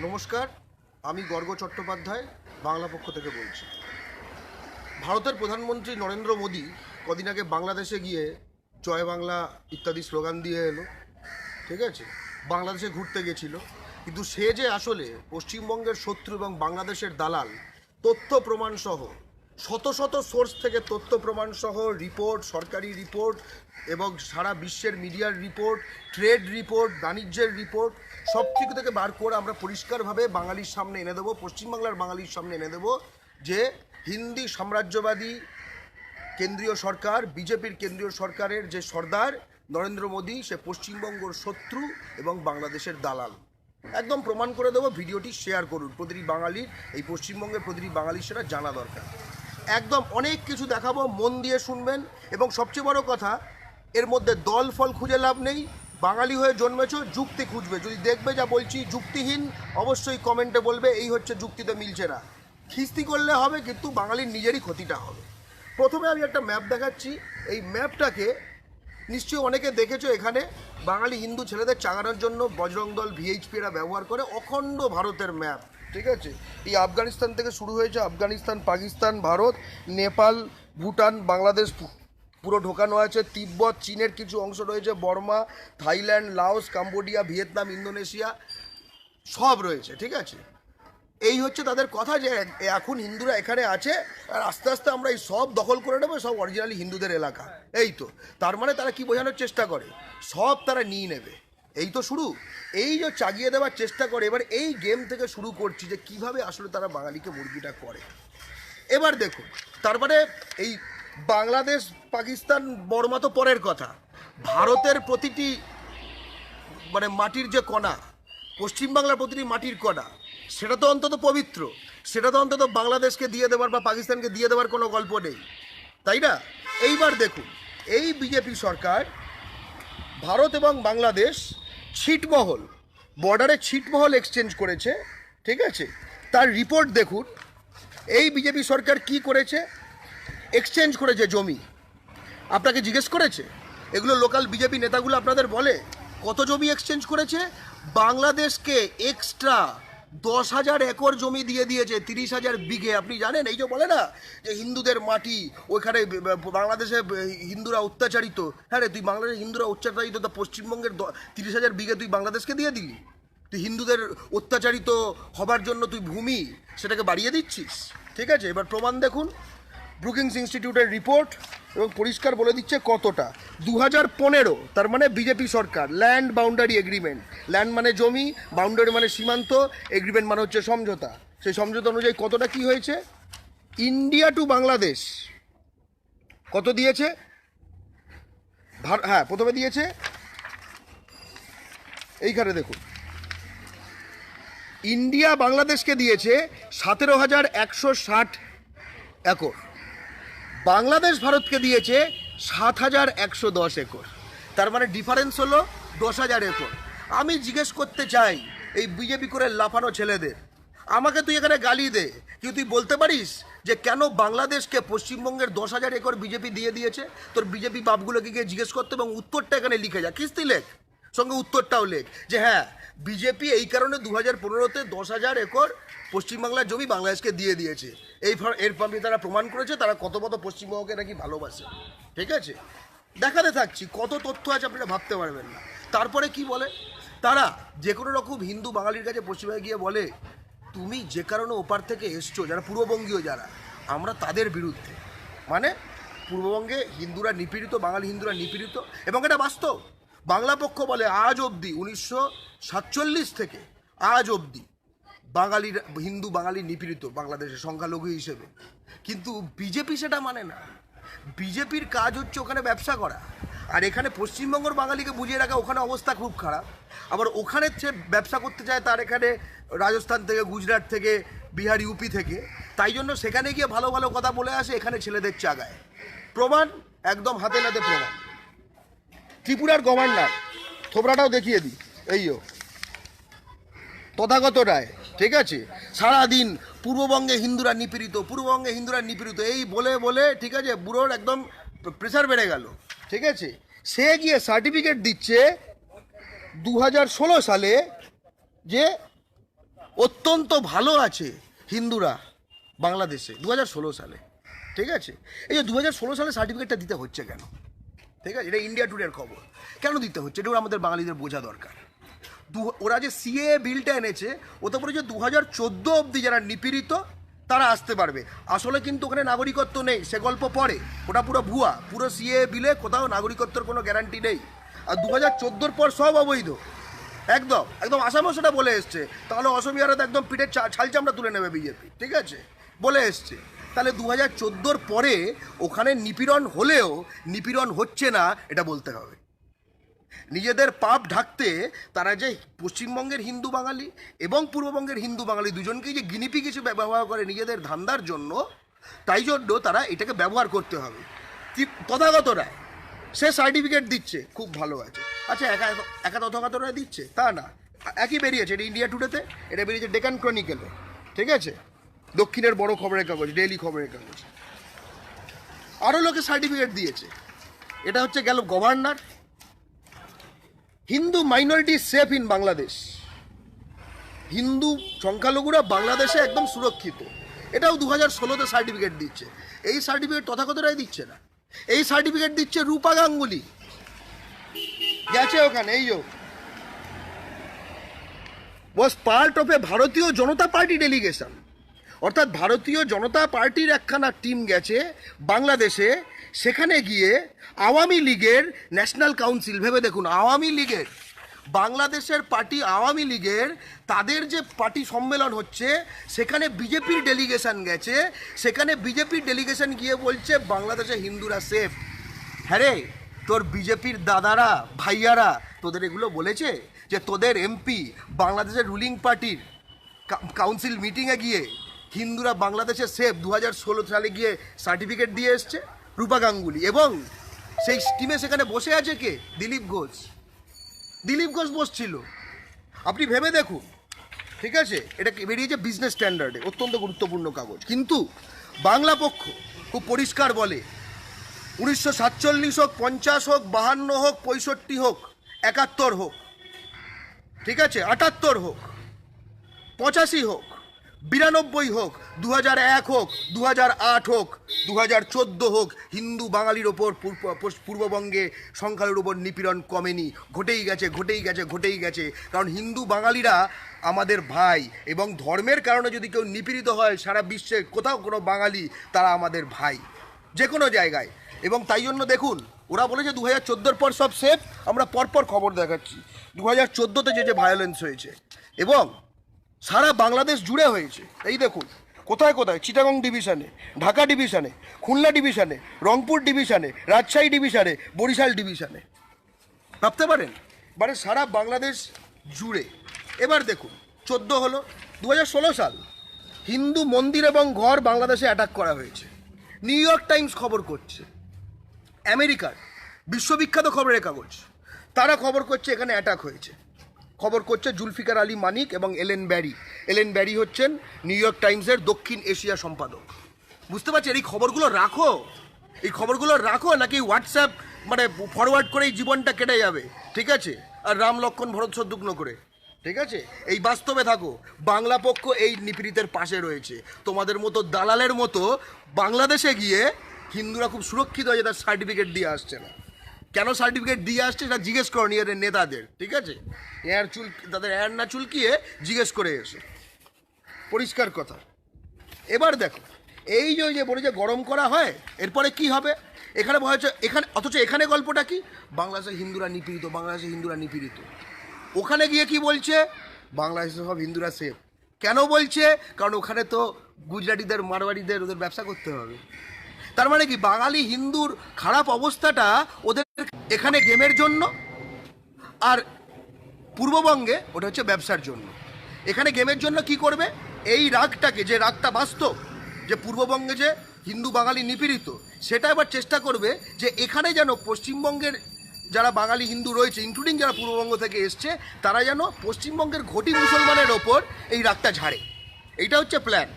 নমস্কার, আমি গর্গ চট্টোপাধ্যায় বাংলা পক্ষ থেকে বলছি। ভারতের প্রধানমন্ত্রী নরেন্দ্র মোদী কদিন আগে বাংলাদেশে গিয়ে জয় বাংলা ইত্যাদি স্লোগান দিয়ে এলো। ঠিক আছে, বাংলাদেশে ঘুরতে গেছিল, কিন্তু সে যে আসলে পশ্চিমবঙ্গের শত্রু এবং বাংলাদেশের দালাল, তথ্য প্রমাণ সহ শত শত সোর্স থেকে তথ্য প্রমাণ সহ রিপোর্ট, সরকারি রিপোর্ট এবং সারা বিশ্বের মিডিয়ার রিপোর্ট, ট্রেড রিপোর্ট, বাণিজ্যের রিপোর্ট, সব কিছু থেকে বার করে আমরা পরিষ্কারভাবে বাঙালির সামনে এনে দেবো, পশ্চিমবাংলার বাঙালির সামনে এনে দেবো যে হিন্দি সাম্রাজ্যবাদী কেন্দ্রীয় সরকার, বিজেপির কেন্দ্রীয় সরকারের যে সর্দার নরেন্দ্র মোদী, সে পশ্চিমবঙ্গর শত্রু এবং বাংলাদেশের দালাল। একদম প্রমাণ করে দেবো। ভিডিওটি শেয়ার করুন। প্রতিটি বাঙালির, এই পশ্চিমবঙ্গের প্রতিটি বাঙালির সেটা জানা দরকার। একদম অনেক কিছু দেখাবো, মন দিয়ে শুনবেন। এবং সবচেয়ে বড় কথা, এর মধ্যে দল ফল খুঁজে লাভ নেই। বাঙালি হয়ে জন্মেছ, যুক্তি খুঁজবে। যদি দেখবে যা বলছি যুক্তিহীন, অবশ্যই কমেন্টে বলবে এই হচ্ছে যুক্তিতে মিলছে না। খিস্তি করলে হবে, কিন্তু বাঙালির নিজেরই ক্ষতিটা হবে। প্রথমে আমি একটা ম্যাপ দেখাচ্ছি। এই ম্যাপটাকে নিশ্চয়ই অনেকে দেখেছো। এখানে বাঙালি হিন্দু ছেলেদের চাগানোর জন্য বজরং দল, ভিএইচপিরা ব্যবহার করে অখণ্ড ভারতের ম্যাপ। ঠিক আছে, এই আফগানিস্তান থেকে শুরু হয়েছে। আফগানিস্তান, পাকিস্তান, ভারত, নেপাল, ভুটান, বাংলাদেশ পুরো ঢোকানো আছে। তিব্বত, চীনের কিছু অংশ রয়েছে, Burma, Thailand, Laos, Cambodia, Vietnam, Indonesia সব রয়েছে। ঠিক আছে, এই হচ্ছে তাদের কথা যে এখন হিন্দুরা এখানে আছে আর আস্তে আস্তে আমরা এই সব দখল করে নেবো, সব অরিজিনালি হিন্দুদের এলাকা। এই তো, তার মানে তারা কি বোঝানোর চেষ্টা করে, সব তারা নিয়ে নেবে। এই তো শুরু। এই যে চাগিয়ে দেওয়ার চেষ্টা করে, এবার এই গেম থেকে শুরু করছি যে কিভাবে আসলে তারা বাঙালিকে মুরগিটা করে। এবার দেখুন, তারপরে এই বাংলাদেশ, পাকিস্তান, বর্মা তো পরের কথা। ভারতের প্রতিটি মাটির যে কণা, পশ্চিমবাংলার প্রতিটি মাটির কণা, সেটা তো অন্তত পবিত্র। সেটা তো অন্তত বাংলাদেশকে দিয়ে দেওয়ার বা পাকিস্তানকে দিয়ে দেওয়ার কোনো গল্প নেই, তাই না? এইবার দেখুন, এই বিজেপি সরকার ভারত এবং বাংলাদেশ ছিটমহল, বর্ডারে ছিটমহল এক্সচেঞ্জ করেছে। ঠিক আছে, তার রিপোর্ট দেখুন। এই বিজেপি সরকার কি করেছে? এক্সচেঞ্জ করেছে জমি। আপনাকে জিজ্ঞেস করেছে? এগুলো লোকাল বিজেপি নেতাগুলো আপনাদের বলে কত জমি এক্সচেঞ্জ করেছে? বাংলাদেশকে এক্সট্রা 10,000 একর জমি দিয়ে দিয়েছে, 30,000 বিঘে। আপনি জানেন, এই যে বলে না যে হিন্দুদের মাটি, ওইখানে বাংলাদেশে হিন্দুরা অত্যাচারিত। হ্যাঁ রে, তুই বাংলাদেশে হিন্দুরা অত্যাচারিত, তা পশ্চিমবঙ্গের 30,000 বিঘে তুই বাংলাদেশকে দিয়ে দিলি? তুই হিন্দুদের অত্যাচারিত হবার জন্য তুই ভূমি সেটাকে বাড়িয়ে দিচ্ছিস। ঠিক আছে, এবার প্রমাণ দেখুন। ব্রুকিংস ইনস্টিটিউটের রিপোর্ট এবং পরিষ্কার বলে দিচ্ছে কতটা। 2015, তার মানে বিজেপি সরকার, ল্যান্ড বাউন্ডারি এগ্রিমেন্ট। ল্যান্ড মানে জমি, বাউন্ডারি মানে সীমান্ত, এগ্রিমেন্ট মানে হচ্ছে সমঝোতা। সেই সমঝোতা অনুযায়ী কতটা কি হয়েছে? ইন্ডিয়া টু বাংলাদেশ কত দিয়েছে? হ্যাঁ, প্রথমে দিয়েছে এইখানে দেখুন, ইন্ডিয়া বাংলাদেশকে দিয়েছে 17,160 একর। বাংলাদেশ ভারতকে দিয়েছে 7,110 একর। তার মানে ডিফারেন্স হলো 10,000 একর। আমি জিজ্ঞেস করতে চাই এই বিজেপি করে লাফানো ছেলেদের, আমাকে তুই এখানে গালি দে, কিন্তু তুই বলতে পারিস যে কেন বাংলাদেশকে পশ্চিমবঙ্গের 10,000 একর বিজেপি দিয়ে দিয়েছে? তোর বিজেপি বাপগুলোকে গিয়ে জিজ্ঞেস করতে, এবং উত্তরটা এখানে লিখে যা, কিস্তি লেখ, সঙ্গে উত্তরটাও লেখ যে হ্যাঁ, বিজেপি এই কারণে 2015-তে 10,000 একর পশ্চিমবাংলার জমি বাংলাদেশকে দিয়ে দিয়েছে। এর ফলে তারা প্রমাণ করেছে তারা কত পশ্চিমবঙ্গকে নাকি ভালোবাসে। ঠিক আছে, দেখাতে থাকছি, কত তথ্য আছে আপনারা ভাবতে পারবেন না। তারপরে কি বলে তারা? যে কোনো রকম হিন্দু বাঙালির কাছে পশ্চিমবঙ্গে গিয়ে বলে, তুমি যে কারণে ওপার থেকে এসছো, যারা পূর্ববঙ্গীয়, যারা, আমরা তাদের বিরুদ্ধে। মানে পূর্ববঙ্গে হিন্দুরা নিপীড়িত, বাঙালি হিন্দুরা নিপীড়িত, এবং এটা বাস্তব। বাংলা পক্ষ বলে আজ অবধি 1947 থেকে আজ অবধি বাঙালির, হিন্দু বাঙালি নিপীড়িত বাংলাদেশের সংখ্যালঘু হিসেবে। কিন্তু বিজেপি সেটা মানে না। বিজেপির কাজ হচ্ছে ওখানে ব্যবসা করা, আর এখানে পশ্চিমবঙ্গের বাঙালিকে বুঝিয়ে রাখা। ওখানে অবস্থা খুব খারাপ, আবার ওখানে সে ব্যবসা করতে চায় তার এখানে রাজস্থান থেকে, গুজরাট থেকে, বিহার, ইউপি থেকে। তাই জন্য সেখানে গিয়ে ভালো ভালো কথা বলে আসে, এখানে ছেলেদের চাগায়। প্রমাণ একদম হাতে নাতে প্রমাণ। ত্রিপুরার গভর্নর, থোবরাটাও দেখিয়ে দিই, এইও তথাগত রায়। ঠিক আছে, সারাদিন পূর্ববঙ্গে হিন্দুরা নিপীড়িত, পূর্ববঙ্গে হিন্দুরা নিপীড়িত এই বলে বলে, ঠিক আছে, বুড়োর একদম প্রেশার বেড়ে গেল। ঠিক আছে, সে গিয়ে সার্টিফিকেট দিচ্ছে 2016 সালে যে অত্যন্ত ভালো আছে হিন্দুরা বাংলাদেশে 2016 সালে, ঠিক আছে? এই যে 2016 সালে সার্টিফিকেটটা দিতে হচ্ছে কেন, ঠিক আছে? এটা ইন্ডিয়া টুডের খবর। কেন দিতে হচ্ছে এটা আমাদের বাঙালিদের বোঝা দরকার। ওরা যে সিএ বিলটা এনেছে ওতে বলে যে 2014 অবধি যারা নিপীড়িত তারা আসতে পারবে। আসলে কিন্তু ওখানে নাগরিকত্ব নেই, সে গল্প পরে, ওটা পুরো ভুয়া। পুরো সিএ বিলে কোথাও নাগরিকত্বের কোনো গ্যারান্টি নেই। আর 2014 পর সব অবৈধ, একদম একদম। আসামও সেটা বলে এসছে। তাহলে অসমিয়ারা তো একদম পিঠের ছাল চামড়া তুলে নেবে বিজেপি, ঠিক আছে, বলে এসছে। তাহলে 2014 পরে ওখানে নিপীড়ন হলেও নিপীড়ন হচ্ছে না এটা বলতে হবে। নিজেদের পাপ ঢাকতে তারা যে পশ্চিমবঙ্গের হিন্দু বাঙালি এবং পূর্ববঙ্গের হিন্দু বাঙালি দুজনকেই যে গিনিপিগ হিসেবে ব্যবহার করে নিজেদের ধান্দার জন্য, তাই জন্য তারা এটাকে ব্যবহার করতে হবে। তথাগত রায় সে সার্টিফিকেট দিচ্ছে, খুব ভালো আছে। আচ্ছা, একা তথাগত রায় দিচ্ছে তা না, একই বেরিয়েছে। এটা ইন্ডিয়া টুডেতে, এটা বেরিয়েছে ডেকান ক্রনিকেলে, ঠিক আছে, দক্ষিণের বড় খবরের কাগজ, ডেইলি খবরের কাগজ। আরও লোকে সার্টিফিকেট দিয়েছে। এটা হচ্ছে গেল governor. Hindu minority safe in Bangladesh, Hindu সংখ্যালঘুরা বাংলাদেশে একদম সুরক্ষিত, এটাও 2016-তে সার্টিফিকেট দিচ্ছে। এই সার্টিফিকেট তথাগত রায় দিচ্ছে না, এই সার্টিফিকেট দিচ্ছে রূপা গাঙ্গুলি, গেছে ওখানে। এই ওয়াজ পার্ট অফ এ ভারতীয় জনতা পার্টি ডেলিগেশন, অর্থাৎ ভারতীয় জনতা পার্টির একখানা টিম গেছে বাংলাদেশে। সেখানে গিয়ে আওয়ামী লীগের ন্যাশনাল কাউন্সিল, ভেবে দেখুন, আওয়ামী লীগের, বাংলাদেশের পার্টি আওয়ামী লীগের, তাদের যে পার্টি সম্মেলন হচ্ছে সেখানে বিজেপির ডেলিগেশন গেছে। সেখানে বিজেপির ডেলিগেশন গিয়ে বলছে বাংলাদেশে হিন্দুরা সেফ। হ্যাঁ রে, তোর বিজেপির দাদারা ভাইয়ারা তোদের এগুলো বলেছে যে তোদের এমপি বাংলাদেশের রুলিং পার্টির কাউন্সিল মিটিংয়ে গিয়ে হিন্দুরা বাংলাদেশে সেফ 2016 সালে গিয়ে সার্টিফিকেট দিয়ে এসছে রূপা গাঙ্গুলি। এবং সেই টিমে সেখানে বসে আছে কে? দিলীপ ঘোষ। দিলীপ ঘোষ বসছিল। আপনি ভেবে দেখুন, ঠিক আছে? এটা বেরিয়েছে বিজনেস স্ট্যান্ডার্ডে, অত্যন্ত গুরুত্বপূর্ণ কাগজ। কিন্তু বাংলা পক্ষ খুব পরিষ্কার বলে 1947 হোক, 50 হোক, 52 হোক, 65 হোক, 71 হোক, ঠিক আছে, 78 হোক, 85 হোক, 92 হোক, 2001 হোক, 2008 হোক, 2014 হোক, হিন্দু বাঙালির ওপর পূর্ববঙ্গে সংখ্যালঘুর ওপর নিপীড়ন কমেনি, ঘটেই গেছে, ঘটেই গেছে, ঘটেই গেছে। কারণ হিন্দু বাঙালিরা আমাদের ভাই, এবং ধর্মের কারণে যদি কেউ নিপীড়িত হয় সারা বিশ্বে কোথাও কোনো বাঙালি, তারা আমাদের ভাই যে কোনো জায়গায়। এবং তাই জন্য দেখুন, ওরা বলেছে 2014 পর সব সেফ। আমরা পরপর খবর দেখাচ্ছি 2014-তে যে ভায়োলেন্স হয়েছে এবং সারা বাংলাদেশ জুড়ে হয়েছে। এই দেখুন কোথায় কোথায়, চিটাগং ডিভিশনে, ঢাকা ডিভিশনে, খুলনা ডিভিশনে, রংপুর ডিভিশনে, রাজশাহী ডিভিশনে, বরিশাল ডিভিশনে, ভাবতে পারেন, মানে সারা বাংলাদেশ জুড়ে। এবার দেখুন 14 হলো, 2016 সাল হিন্দু মন্দির এবং ঘর বাংলাদেশে অ্যাটাক করা হয়েছে। নিউ ইয়র্ক টাইমস খবর করছে, আমেরিকার বিশ্ববিখ্যাত খবরের কাগজ, তারা খবর করছে এখানে অ্যাটাক হয়েছে। খবর করছে জুলফিকার আলী মানিক এবং এলেন ব্যারি। এলেন ব্যারি হচ্ছেন নিউ ইয়র্ক টাইমসের দক্ষিণ এশিয়া সম্পাদক। বুঝতে পারছি, এই খবরগুলো রাখো, এই খবরগুলো রাখো, নাকি হোয়াটসঅ্যাপ মানে ফরওয়ার্ড করেই জীবনটা কেটে যাবে, ঠিক আছে? আর রাম লক্ষ্মণ ভরত শত্রুঘ্ন করে, ঠিক আছে? এই বাস্তবে থাকো। বাংলা পক্ষ এই নিপীড়িতের পাশে রয়েছে। তোমাদের মতো দালালের মতো বাংলাদেশে গিয়ে হিন্দুরা খুব সুরক্ষিত হয়ে তার সার্টিফিকেট দিয়ে আসছে না। কেন সার্টিফিকেট দিয়ে আসছে সেটা জিজ্ঞেস করো নিজেদের নেতাদের, ঠিক আছে? তাদের এয়ার না চুলকিয়ে জিজ্ঞেস করে এসো, পরিষ্কার কথা। এবার দেখো, এই যে বলে যে গরম করা হয়, এরপরে কি হবে? এখানে হয়েছে, এখানে অথচ এখানে গল্পটা কি? বাংলাদেশের হিন্দুরা নিপীড়িত, বাংলাদেশের হিন্দুরা নিপীড়িত। ওখানে গিয়ে কি বলছে? বাংলাদেশের সব হিন্দুরা সেফ। কেন বলছে? কারণ ওখানে তো গুজরাটিদের, মারওয়াড়িদের ওদের ব্যবসা করতে হবে। তার মানে কি, বাঙালি হিন্দুর খারাপ অবস্থাটা ওদের এখানে গেমের জন্য, আর পূর্ববঙ্গে ওটা হচ্ছে ব্যবসার জন্য। এখানে গেমের জন্য কি করবে? এই রাগটাকে, যে রাগটা বাস্তব, যে পূর্ববঙ্গে যে হিন্দু বাঙালি নিপীড়িত, সেটা এবার চেষ্টা করবে যে এখানে যেন পশ্চিমবঙ্গের যারা বাঙালি হিন্দু রয়েছে, ইনক্লুডিং যারা পূর্ববঙ্গ থেকে এসছে, তারা যেন পশ্চিমবঙ্গের ঘটি মুসলমানের ওপর এই রাগটা ঝাড়ে। এইটা হচ্ছে প্ল্যান।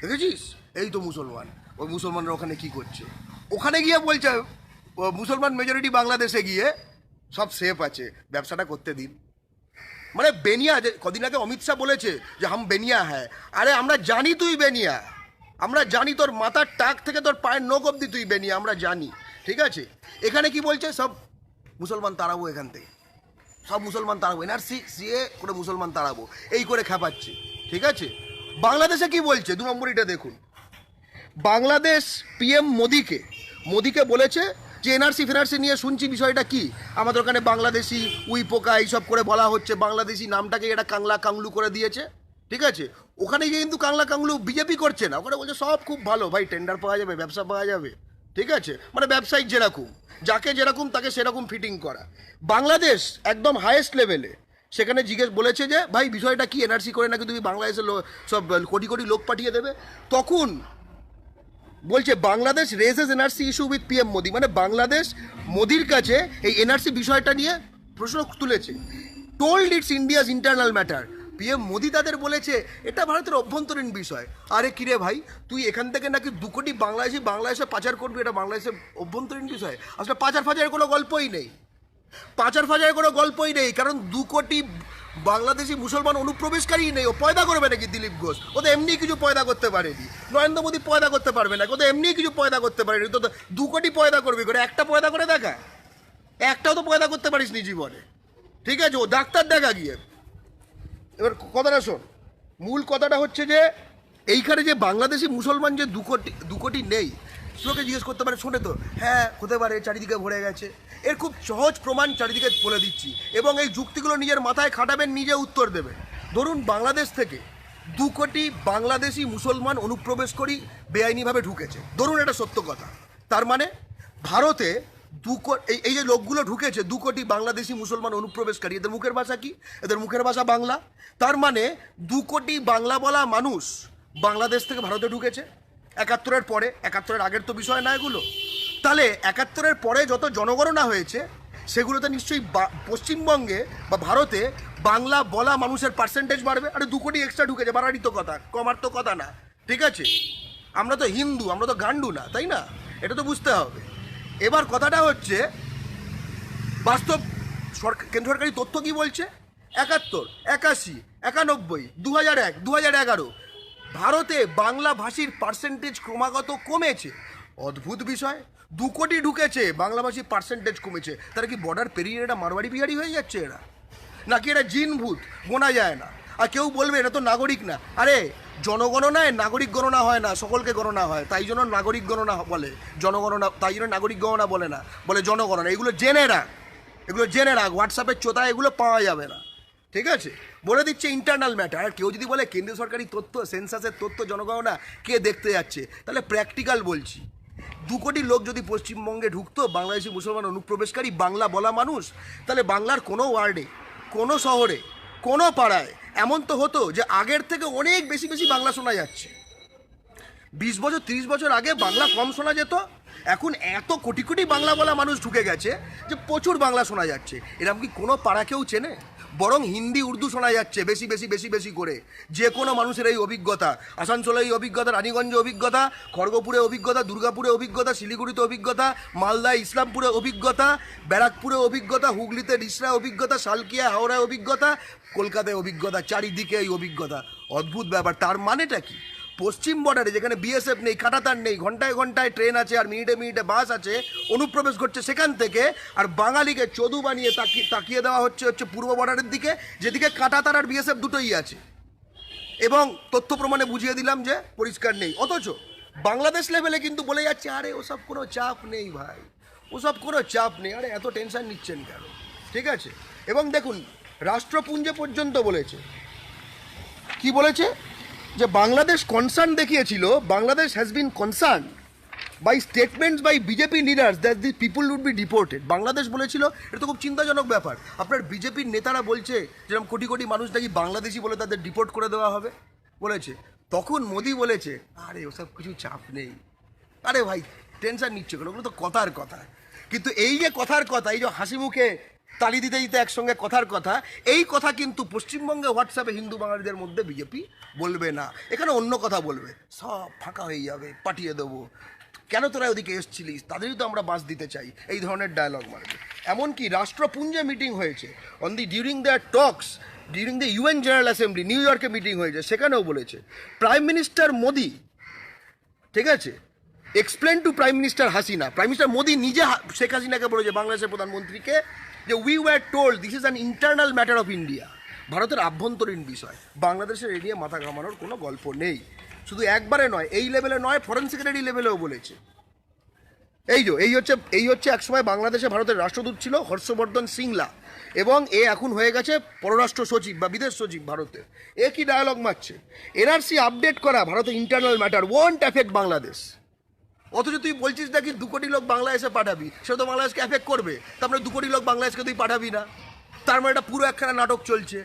দেখেছিস, এই তো মুসলমান, ওই মুসলমানরা ওখানে কি করছে। ওখানে গিয়ে বলছে মুসলমান মেজরিটি বাংলাদেশে গিয়ে সব সেফ আছে, ব্যবসাটা করতে দিন। মানে বেনিয়া, যে কদিন আগে অমিত শাহ বলেছে যে হাম বেনিয়া হ্যাঁ, আরে আমরা জানি তুই বেনিয়া, আমরা জানি তোর মাথার টাক থেকে তোর পায়ের নখ অব্দি তুই বেনিয়া, আমরা জানি, ঠিক আছে। এখানে কি বলছে, সব মুসলমান তাড়াবো, এখান থেকে সব মুসলমান তাড়াবো, এনআরসি সিএ করে মুসলমান তাড়াবো, এই করে খেপাচ্ছে, ঠিক আছে। বাংলাদেশে কি বলছে 2 নম্বর, এটা দেখুন। বাংলাদেশ পিএম মোদিকে বলেছে যে এনআরসি ফেনআরসি নিয়ে শুনছি, বিষয়টা কি, আমাদের ওখানে বাংলাদেশি উই পোকা এইসব করে বলা হচ্ছে, বাংলাদেশি নামটাকে এটা কাংলা কাংলু করে দিয়েছে, ঠিক আছে। ওখানে গিয়ে কিন্তু কাংলা কাংলু বিজেপি করছে না, ওখানে বলছে সব খুব ভালো ভাই, টেন্ডার পাওয়া যাবে, ব্যবসা পাওয়া যাবে, ঠিক আছে। মানে ব্যবসায়িক যেরকম, যাকে যেরকম তাকে সেরকম ফিটিং করা। বাংলাদেশ একদম হাইয়েস্ট লেভেলে সেখানে জিজ্ঞেস বলেছে যে ভাই বিষয়টা কি, এনআরসি করে নাকি তুমি বাংলাদেশের সব কোটি কোটি লোক পাঠিয়ে দেবে। তখন বলছে Bangladesh raises NRC issue with PM Modi, মানে বাংলাদেশ মোদির কাছে এই এনআরসি বিষয়টা নিয়ে প্রশ্ন তুলেছে। Told it's India's internal matter, PM Modi তাদের বলেছে এটা ভারতের অভ্যন্তরীণ বিষয়। আরে কিরে ভাই, তুই এখান থেকে নাকি 2 কোটি বাংলাদেশে পাচার করবি, এটা বাংলাদেশের অভ্যন্তরীণ বিষয়? আসলে পাচার ফাচারের কোনো গল্পই নেই, পাচার ফাচারের কোনো গল্পই নেই, কারণ 2 কোটি বাংলাদেশি মুসলমান অনুপ্রবেশকারী নেই। ও পয়দা করবে নাকি দিলীপ ঘোষ? ও তো এমনি কিছু পয়দা করতে পারেনি, নরেন্দ্র মোদী পয়দা করতে পারবে না, ও তো এমনি কিছু পয়দা করতে পারেনি। তো 2 কোটি পয়দা করবি করে, একটা পয়দা করে দেখা, একটাও তো পয়দা করতে পারিস নি জীবনে, ঠিক আছে। ও ডাক্তার দেখা গিয়ে। এবার কথাটা শোন, মূল কথাটা হচ্ছে যে এইখানে যে বাংলাদেশি মুসলমান যে 2 কোটি নেই, লোকে জিজ্ঞেস করতে পারে, শোনে তো হ্যাঁ হতে পারে, চারিদিকে ভরে গেছে। এর খুব সহজ প্রমাণ চারিদিকে বলে দিচ্ছি, এবং এই যুক্তিগুলো নিজের মাথায় খাটাবেন, নিজে উত্তর দেবেন। ধরুন বাংলাদেশ থেকে 2 কোটি বাংলাদেশি মুসলমান অনুপ্রবেশ করি বেআইনিভাবে ঢুকেছে, ধরুন এটা সত্য কথা। তার মানে ভারতে এই যে লোকগুলো ঢুকেছে 2 কোটি বাংলাদেশি মুসলমান অনুপ্রবেশকারী, এদের মুখের ভাষা কি? এদের মুখের ভাষা বাংলা। তার মানে 2 কোটি বাংলা বলা মানুষ বাংলাদেশ থেকে ভারতে ঢুকেছে 71-এর পরে। 71-এর আগের তো বিষয় না এগুলো। তাহলে 71-এর পরে যত জনগণনা হয়েছে সেগুলোতে নিশ্চয়ই পশ্চিমবঙ্গে বা ভারতে বাংলা বলা মানুষের পার্সেন্টেজ বাড়বে। আরে 2 কোটি এক্সট্রা ঢুকেছে, বাড়ারই তো কথা, কমার তো কথা না, ঠিক আছে। আমরা তো হিন্দু, আমরা তো গান্ডু না, তাই না? এটা তো বুঝতে হবে। এবার কথাটা হচ্ছে বাস্তব কেন্দ্র সরকারি তথ্য কি বলছে, 71, 81, 91, 2001, 2011 ভারতে বাংলা ভাষীর পার্সেন্টেজ ক্রমাগত কমেছে। অদ্ভুত বিষয়, 2 কোটি ঢুকেছে, বাংলাভাষীর পার্সেন্টেজ কমেছে। তারা কি বর্ডার পেরিয়ে এটা মারবাড়ি বিহারি হয়ে যাচ্ছে এরা, নাকি এটা জিন ভূত গোনা যায় না? আর কেউ বলবে এটা তো নাগরিক না। আরে জনগণনায় নাগরিক গণনা হয় না, সকলকে গণনা হয়, তাই জন্য নাগরিক গণনা বলে, জনগণনা তাই জন্য নাগরিক গণনা বলে না, বলে জনগণনা। এগুলো জেনে রাখ, এগুলো জেনে রাখ, হোয়াটসঅ্যাপের চোতায় এগুলো পাওয়া যাবে না, ঠিক আছে। বলে দিচ্ছে ইন্টারনাল ম্যাটার। আর কেউ যদি বলে কেন্দ্রীয় সরকারি তথ্য, সেন্সাসের তথ্য, জনগণনা কে দেখতে যাচ্ছে, তাহলে প্র্যাকটিক্যাল বলছি, 2 কোটি লোক যদি পশ্চিমবঙ্গে ঢুকতো বাংলাদেশি মুসলমান অনুপ্রবেশকারী বাংলা বলা মানুষ, তাহলে বাংলার কোনো ওয়ার্ডে, কোনো শহরে, কোনো পাড়ায় এমন তো হতো যে আগের থেকে অনেক বেশি বেশি বাংলা শোনা যাচ্ছে। 20 বছর 30 বছর আগে বাংলা কম শোনা যেত, এখন এত কোটি কোটি বাংলা বলা মানুষ ঢুকে গেছে যে প্রচুর বাংলা শোনা যাচ্ছে। এরকম কি কোনো পাড়া কেউ চেনে? বরং হিন্দি উর্দু শোনা যাচ্ছে বেশি বেশি বেশি বেশি করে। যে কোনো মানুষের এই অভিজ্ঞতা, আসানসোলে এই অভিজ্ঞতা, রানীগঞ্জে অভিজ্ঞতা, খড়গপুরে অভিজ্ঞতা, দুর্গাপুরে অভিজ্ঞতা, শিলিগুড়িতে অভিজ্ঞতা, মালদা ইসলামপুরে অভিজ্ঞতা, ব্যারাকপুরে অভিজ্ঞতা, হুগলিতে রিসরা অভিজ্ঞতা, সালকিয়া হাওড়ায় অভিজ্ঞতা, কলকাতায় অভিজ্ঞতা, চারিদিকে এই অভিজ্ঞতা। অদ্ভুত ব্যাপার। তার মানেটা কি? পশ্চিম বর্ডারে যেখানে বিএসএফ নেই, কাঁটাতার নেই, ঘন্টায় ঘন্টায় ট্রেন আছে আর মিনিটে মিনিটে বাস আছে, অনুপ্রবেশ করছে সেখান থেকে, আর বাঙালিকে চদু বানিয়ে তাকিয়ে দেওয়া হচ্ছে পূর্ব বর্ডারের দিকে, যেদিকে কাঁটাতার আর বিএসএফ দুটোই আছে। এবং তথ্য প্রমাণে বুঝিয়ে দিলাম যে পরিষ্কার নেই। অথচ বাংলাদেশ লেভেলে কিন্তু বলে যাচ্ছে আরে ওসব কোনো চাপ নেই ভাই, ওসব কোনো চাপ নেই, আরে এত টেনশন নিচ্ছেন কেন, ঠিক আছে। এবং দেখুন রাষ্ট্রপুঞ্জে পর্যন্ত বলেছে, কি বলেছে, যে বাংলাদেশ কনসার্ন দেখিয়েছিল, Bangladesh has been concern by statements by BJP leaders that the people would be deported. Bangladesh বলেছিল, এটা তো খুব চিন্তাজনক ব্যাপার, আপনার বিজেপির নেতারা বলছে যেরকম কোটি কোটি মানুষ নাকি বাংলাদেশি বলে তাদের ডিপোর্ট করে দেওয়া হবে বলেছে। তখন মোদি বলেছে আরে ওসব কিছু চাপ নেই, আরে ভাই টেনশন নিচ্ছে কেন, ওগুলো তো কথার কথা। কিন্তু এই যে কথার কথা, এই যে হাসি মুখে তালি দিতে দিতে একসঙ্গে কথার কথা, এই কথা কিন্তু পশ্চিমবঙ্গে হোয়াটসঅ্যাপে হিন্দু বাঙালিদের মধ্যে বিজেপি বলবে না, এখানে অন্য কথা বলবে, সব ফাঁকা হয়ে যাবে, পাঠিয়ে দেবো, কেন তোরা ওদিকে এসছিলিস, তাদেরই তো আমরা বাস দিতে চাই, এই ধরনের ডায়লগ মারবে। এমনকি রাষ্ট্রপুঞ্জে মিটিং হয়েছে, on the during there Tux during the UN general assembly new ইয়র্কে মিটিং হয়েছে, সেখানেও বলেছে প্রাইম মিনিস্টার মোদি, ঠিক আছে, explain to prime minister Hasina, prime minister Modi নিজে শেখ হাসিনাকে বলেছে বাংলাদেশের প্রধানমন্ত্রীকে যে we were told this is an internal matter of India, ভারতের আভ্যন্তরীণ বিষয়, বাংলাদেশের এ নিয়ে মাথা ঘামানোর কোনো গল্প নেই। শুধু একবারে নয়, এই লেভেলে নয়, ফরেন সেক্রেটারি লেভেলেও বলেছে। এই হচ্ছে একসময় বাংলাদেশে ভারতের রাষ্ট্রদূত ছিল হর্ষবর্ধন সিংলা, এবং এ এখন হয়ে গেছে পররাষ্ট্র সচিব বা বিদেশ সচিব ভারতের। এ কি ডায়ালগ মারছে, এনআরসি আপডেট করা ভারতের internal matter won't affect Bangladesh, অথচ তুই বলছিস নাকি 2 কোটি লোক বাংলাদেশে পাঠাবি, সেটা তো বাংলাদেশকে অ্যাফেক্ট করবে, তারপরে 2 কোটি লোক বাংলাদেশকে তুই পাঠাবি না, তার মানে এটা পুরো একখানা নাটক চলছে,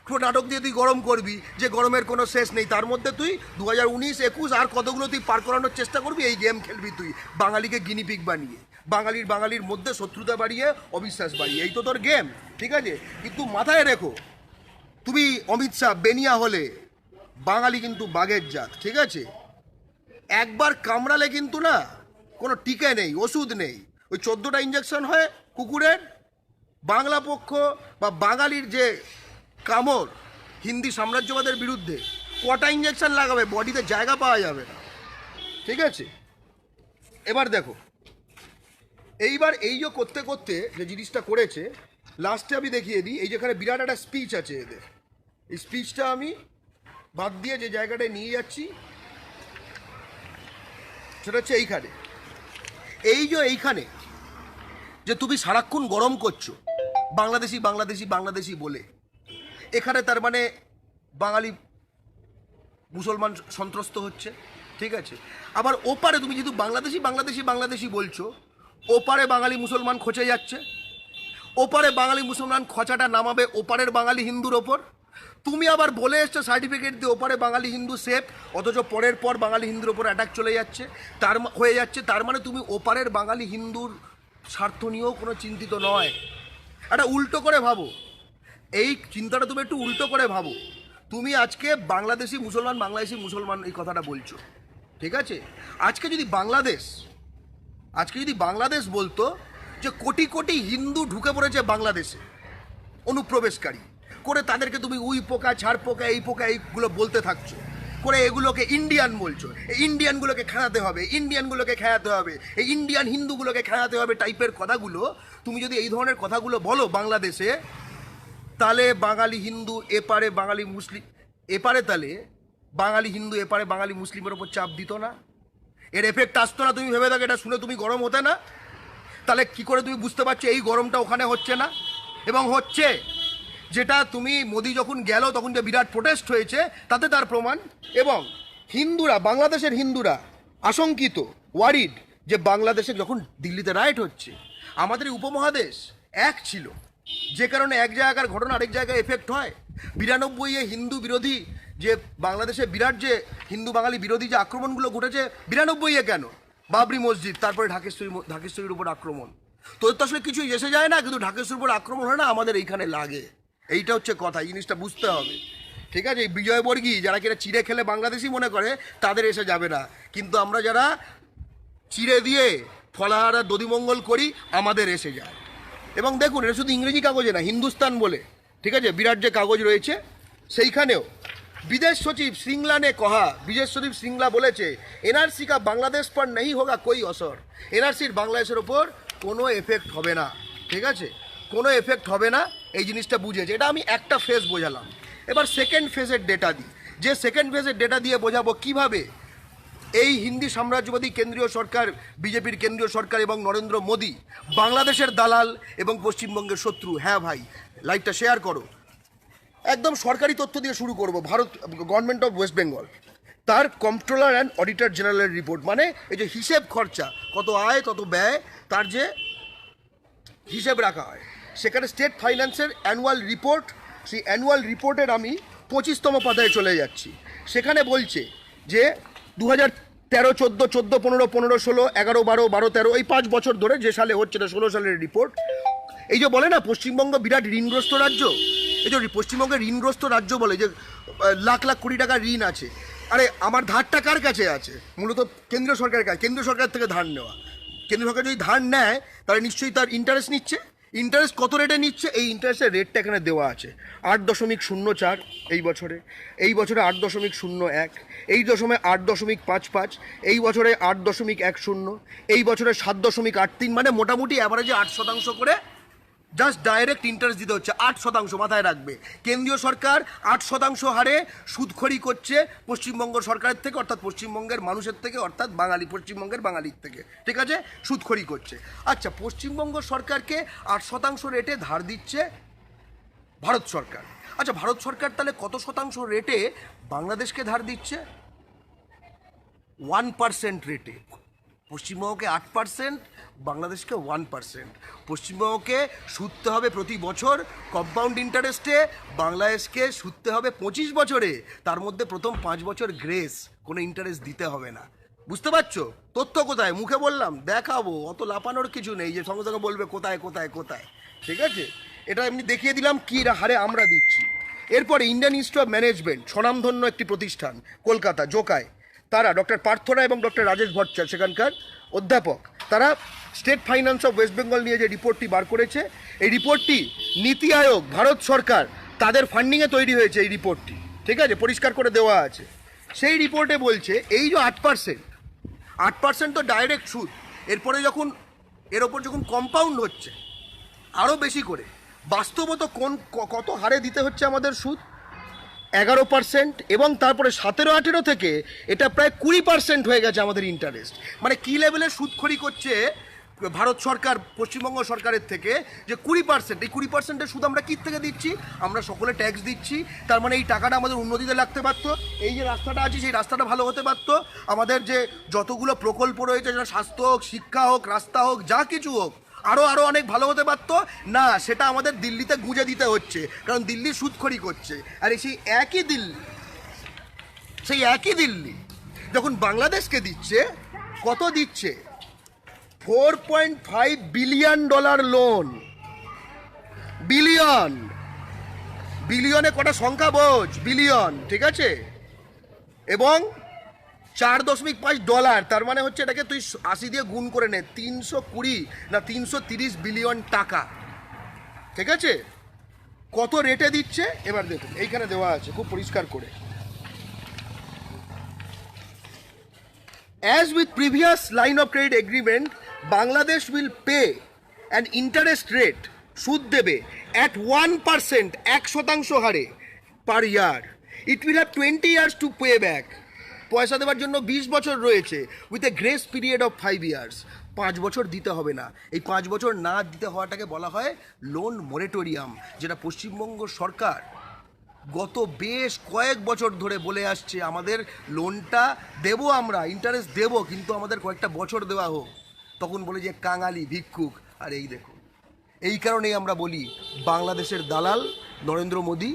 পুরো নাটক দিয়ে তুই গরম করবি, যে গরমের কোনো শেষ নেই, তার মধ্যে তুই 2019, 21 আর কতগুলো তুই পার করানোর চেষ্টা করবি, এই গেম খেলবি তুই বাঙালিকে গিনিপিগ বানিয়ে, বাঙালির মধ্যে শত্রুতা বাড়িয়ে, অবিশ্বাস বাড়িয়ে, এই তো তোর গেম, ঠিক আছে। কিন্তু মাথায় রেখো, তুমি অমিত শাহ বেনিয়া হলে বাঙালি কিন্তু বাঘের জাত, ঠিক আছে, একবার কামড়ালে কিন্তু না কোনো টিকা নেই, ওষুধ নেই, ওই 14টা ইঞ্জেকশন হয় কুকুরের, বাংলা পক্ষ বা বাঙালির যে কামড় হিন্দি সাম্রাজ্যবাদের বিরুদ্ধে, কটা ইঞ্জেকশন লাগাবে, বডিতে জায়গা পাওয়া যাবে না, ঠিক আছে। এবার দেখো, এইবার এই যে করতে করতে যে জিনিসটা করেছে, লাস্টে আমি দেখিয়ে দিই, এই যেখানে বিরাট একটা স্পিচ আছে এদের, এই স্পিচটা আমি বাদ দিয়ে যে জায়গাটায় নিয়ে যাচ্ছি সেটা হচ্ছে এইখানে যে তুমি সারাক্ষণ গরম করছো বাংলাদেশি বাংলাদেশি বাংলাদেশি বলে, এখানে তার মানে বাঙালি মুসলমান সন্ত্রস্ত হচ্ছে, ঠিক আছে। আবার ওপারে তুমি যেহেতু বাংলাদেশি বাংলাদেশি বাংলাদেশি বলছো, ওপারে বাঙালি মুসলমান খচে যাচ্ছে, ওপারে বাঙালি মুসলমান খচাটা নামাবে ওপারের বাঙালি হিন্দুর ওপর, তুমি আবার বলে এসছো সার্টিফিকেট দিয়ে ওপারে বাঙালি হিন্দু সেফ, অথচ পরের পর বাঙালি হিন্দুর ওপর অ্যাটাক চলে যাচ্ছে, তার মানে তুমি ওপারের বাঙালি হিন্দুর স্বার্থ নিয়েও কোনো চিন্তিত নয়। একটা উল্টো করে ভাবো, এই চিন্তাটা তুমি একটু উল্টো করে ভাবো, তুমি আজকে বাংলাদেশি মুসলমান এই কথাটা বলছো, ঠিক আছে। আজকে যদি বাংলাদেশ বলতো যে কোটি কোটি হিন্দু ঢুকে পড়েছে বাংলাদেশে অনুপ্রবেশকারী করে, তাদেরকে তুমি উই পোকা ছাড় পোকা এই পোকা এইগুলো বলতে থাকছো করে, এগুলোকে ইন্ডিয়ান বলছো, এই ইন্ডিয়ানগুলোকে খেলাতে হবে, এই ইন্ডিয়ান হিন্দুগুলোকে খেলাতে হবে টাইপের কথাগুলো, তুমি যদি এই ধরনের কথাগুলো বলো বাংলাদেশে, তাহলে বাঙালি হিন্দু এপারে বাঙালি মুসলিম এপারে, তাহলে বাঙালি হিন্দু এপারে বাঙালি মুসলিমের ওপর চাপ দিত না, এর এফেক্ট আসতো না। তুমি ভেবে থাকো, এটা শুনে তুমি গরম হতে না, তাহলে কি করে তুমি বুঝতে পারছো এই গরমটা ওখানে হচ্ছে না এবং হচ্ছে, যেটা তুমি মোদি যখন গেল তখন যে বিরাট প্রোটেস্ট হয়েছে তাতে তার প্রমাণ। এবং বাংলাদেশের হিন্দুরা আশঙ্কিত, ওয়ারিড, যে বাংলাদেশে যখন দিল্লিতে রাইট হচ্ছে, আমাদের এই উপমহাদেশ এক ছিল, যে কারণে এক জায়গার ঘটনা আরেক জায়গায় এফেক্ট হয়। 92-এ হিন্দু বিরোধী যে বাংলাদেশে বিরাট যে হিন্দু বাঙালি বিরোধী যে আক্রমণগুলো ঘটেছে, 92-এ কেন, বাবরি মসজিদ, তারপরে ঢাকেশ্বরীর উপর আক্রমণ, তোদের তো আসলে কিছুই এসে যায় না, কিন্তু ঢাকেশ্বরীর উপর আক্রমণ হয় না, আমাদের এইখানে লাগে, এইটা হচ্ছে কথা, এই জিনিসটা বুঝতে হবে, ঠিক আছে। এই বিজয়বর্গী যারা কিনা চিড়ে খেলে বাংলাদেশি মনে করে তাদের এসে যাবে না, কিন্তু আমরা যারা চিড়ে দিয়ে ফলাহারা দধিমঙ্গল করি আমাদের এসে যায়। এবং দেখুন, এটা শুধু ইংরেজি কাগজে না, হিন্দুস্তান বলে, ঠিক আছে, বিরাট যে কাগজ রয়েছে সেইখানেও বিদেশ সচিব সিংলা বলেছে এনআরসি কা বাংলাদেশ পর নেই হোগা কোই অসর, এনআরসির বাংলাদেশের ওপর কোনো এফেক্ট হবে না, ঠিক আছে, কোনো এফেক্ট হবে না, এই জিনিসটা বুঝেছে। এটা আমি একটা ফেজ বোঝালাম, এবার সেকেন্ড ফেজের ডেটা দিই, যে সেকেন্ড ফেজের ডেটা দিয়ে বোঝাবো কিভাবে এই হিন্দি সাম্রাজ্যবাদী কেন্দ্রীয় সরকার, বিজেপির কেন্দ্রীয় সরকার এবং নরেন্দ্র মোদী বাংলাদেশের দালাল এবং পশ্চিমবঙ্গের শত্রু। হ্যাঁ ভাই, লাইভটা শেয়ার করো। একদম সরকারি তথ্য দিয়ে শুরু করব। গভর্নমেন্ট অফ ওয়েস্ট বেঙ্গল, তার কন্ট্রোলার অ্যান্ড অডিটর জেনারেলের রিপোর্ট, মানে এই যে হিসেব খরচা, কত আয় কত ব্যয়, তার যে হিসেব রাখা হয়, সেখানে স্টেট ফাইন্যান্সের অ্যানুয়াল রিপোর্ট, সেই অ্যানুয়াল রিপোর্টের আমি 25তম পাতায় চলে যাচ্ছি। সেখানে বলছে যে 2013, 14, 14, 15, 15, 16, 11, 12, 12, 13 এই 5 বছর ধরে যে সালে হচ্ছে, এটা 16 সালের রিপোর্ট। এই যে বলে না পশ্চিমবঙ্গ বিরাট ঋণগ্রস্ত রাজ্য, এই যে পশ্চিমবঙ্গের ঋণগ্রস্ত রাজ্য বলে, যে লাখ লাখ কোটি টাকার ঋণ আছে, আরে আমার ধারটা কার কাছে আছে? মূলত কেন্দ্রীয় সরকারের কাছে, কেন্দ্রীয় সরকার থেকে ধার নেওয়া। কেন্দ্রীয় সরকার যদি ধার নেয় তাহলে নিশ্চয়ই তার ইন্টারেস্ট নিচ্ছে, ইন্টারেস্ট কত রেটে নিচ্ছে, এই ইন্টারেস্টের রেটটা এখানে দেওয়া আছে। 8.04 এই বছরে, 8.01, এই দশমে 8.55, এই বছরে 8.10, এই বছরে 7.83, মানে মোটামুটি অ্যাভারেজে 8% করে জাস্ট ডাইরেক্ট ইন্টারেস্ট দিতে হচ্ছে। 8%, মাথায় রাখবে। কেন্দ্রীয় সরকার 8% হারে সুদখড়ি করছে পশ্চিমবঙ্গ সরকারের থেকে, অর্থাৎ পশ্চিমবঙ্গের মানুষের থেকে, অর্থাৎ পশ্চিমবঙ্গের বাঙালির থেকে, ঠিক আছে, সুদখড়ি করছে। আচ্ছা, পশ্চিমবঙ্গ সরকারকে 8% রেটে ধার দিচ্ছে ভারত সরকার। আচ্ছা, ভারত সরকার তাহলে কত শতাংশ রেটে বাংলাদেশকে ধার দিচ্ছে? 1% রেটে। পশ্চিমবঙ্গকে 8%, বাংলাদেশকে 1%। পশ্চিমবঙ্গকে সুদতে হবে প্রতি বছর কম্পাউন্ড ইন্টারেস্টে, বাংলাদেশকে সুদতে হবে 25 বছরে, তার মধ্যে প্রথম 5 বছর গ্রেস, কোনো ইন্টারেস্ট দিতে হবে না। বুঝতে পারছো? তথ্য কোথায়? মুখে বললাম, দেখাবো, অত লাপানোর কিছু নেই যে সঙ্গে সঙ্গে বলবে কোথায় কোথায় কোথায়, ঠিক আছে? এটা এমনি দেখিয়ে দিলাম কী হারে আমরা দিচ্ছি। এরপরে ইন্ডিয়ান ইনস্টিটিউট অফ ম্যানেজমেন্ট, স্বনামধন্য একটি প্রতিষ্ঠান, কলকাতা জোকায়, তারা ডক্টর পার্থ রায় এবং ডক্টর রাজেশ ভট্টাচার্য সেখানকার অধ্যাপক, তারা state finance of West Bengal নিয়ে যে রিপোর্টটি বার করেছে, এই রিপোর্টটি নীতি আয়োগ, ভারত সরকার, তাদের ফান্ডিংয়ে তৈরি হয়েছে এই রিপোর্টটি, ঠিক আছে, পরিষ্কার করে দেওয়া আছে। সেই রিপোর্টে বলছে এই যে 8% তো ডাইরেক্ট সুদ, এরপরে যখন এর ওপর যখন কম্পাউন্ড হচ্ছে আরও বেশি করে, বাস্তবত কত হারে দিতে হচ্ছে আমাদের সুদ? 11%, এবং তারপরে 17-18 থেকে এটা প্রায় 20% হয়ে গেছে আমাদের ইন্টারেস্ট। মানে কী লেভেলের সুদখড়ি করছে ভারত সরকার পশ্চিমবঙ্গ সরকারের থেকে, যে 20%, এই 20%-এর সুদ আমরা কী থেকে দিচ্ছি? আমরা সকলে ট্যাক্স দিচ্ছি। তার মানে এই টাকাটা আমাদের উন্নতিতে লাগতে পারতো, এই যে রাস্তাটা আছে সেই রাস্তাটা ভালো হতে পারতো, আমাদের যে যতগুলো প্রকল্প রয়েছে, যেটা স্বাস্থ্য হোক, শিক্ষা হোক, রাস্তা হোক, যা কিছু হোক, আরও অনেক ভালো হতে পারতো না। সেটা আমাদের দিল্লিতে গুঁজে দিতে হচ্ছে, কারণ দিল্লি সুদখড়ি করছে। আর সেই একই দিল্লি যখন বাংলাদেশকে দিচ্ছে, কত দিচ্ছে? $4.5 বিলিয়ন লোন। বিলিয়নে কটা সংখ্যা বোঝ, বিলিয়ন, ঠিক আছে, এবং $4.5, তার মানে হচ্ছে এটাকে তুই 80 দিয়ে গুণ করে নে, 320 না 330 বিলিয়ন টাকা, ঠিক আছে? কত রেটে দিচ্ছে এবার দেখুন, এইখানে দেওয়া আছে খুব পরিষ্কার করে। As with previous line of credit agreement, Bangladesh will pay an interest rate, সুদ দেবে, at 1%, 1% হারে per year. It will have 20 years to pay back. পয়সা দেওয়ার জন্য 20 বছর রয়েছে, with a grace period of 5 years. 5 বছর দিতে হবে না। এই 5 বছর না দিতে হওয়াটাকে বলা হয় লোন মোরেটোরিয়াম, যেটা পশ্চিমবঙ্গ সরকার গত বেশ কয়েক বছর ধরে বলে আসছে আমাদের লোনটা দেবো, আমরা ইন্টারেস্ট দেবো, কিন্তু আমাদের কয়েকটা বছর দেওয়া হোক। তখন বলে যে কাঙালি, ভিক্ষুক। আর এই দেখুন, এই কারণেই আমরা বলি বাংলাদেশের দালাল নরেন্দ্র মোদী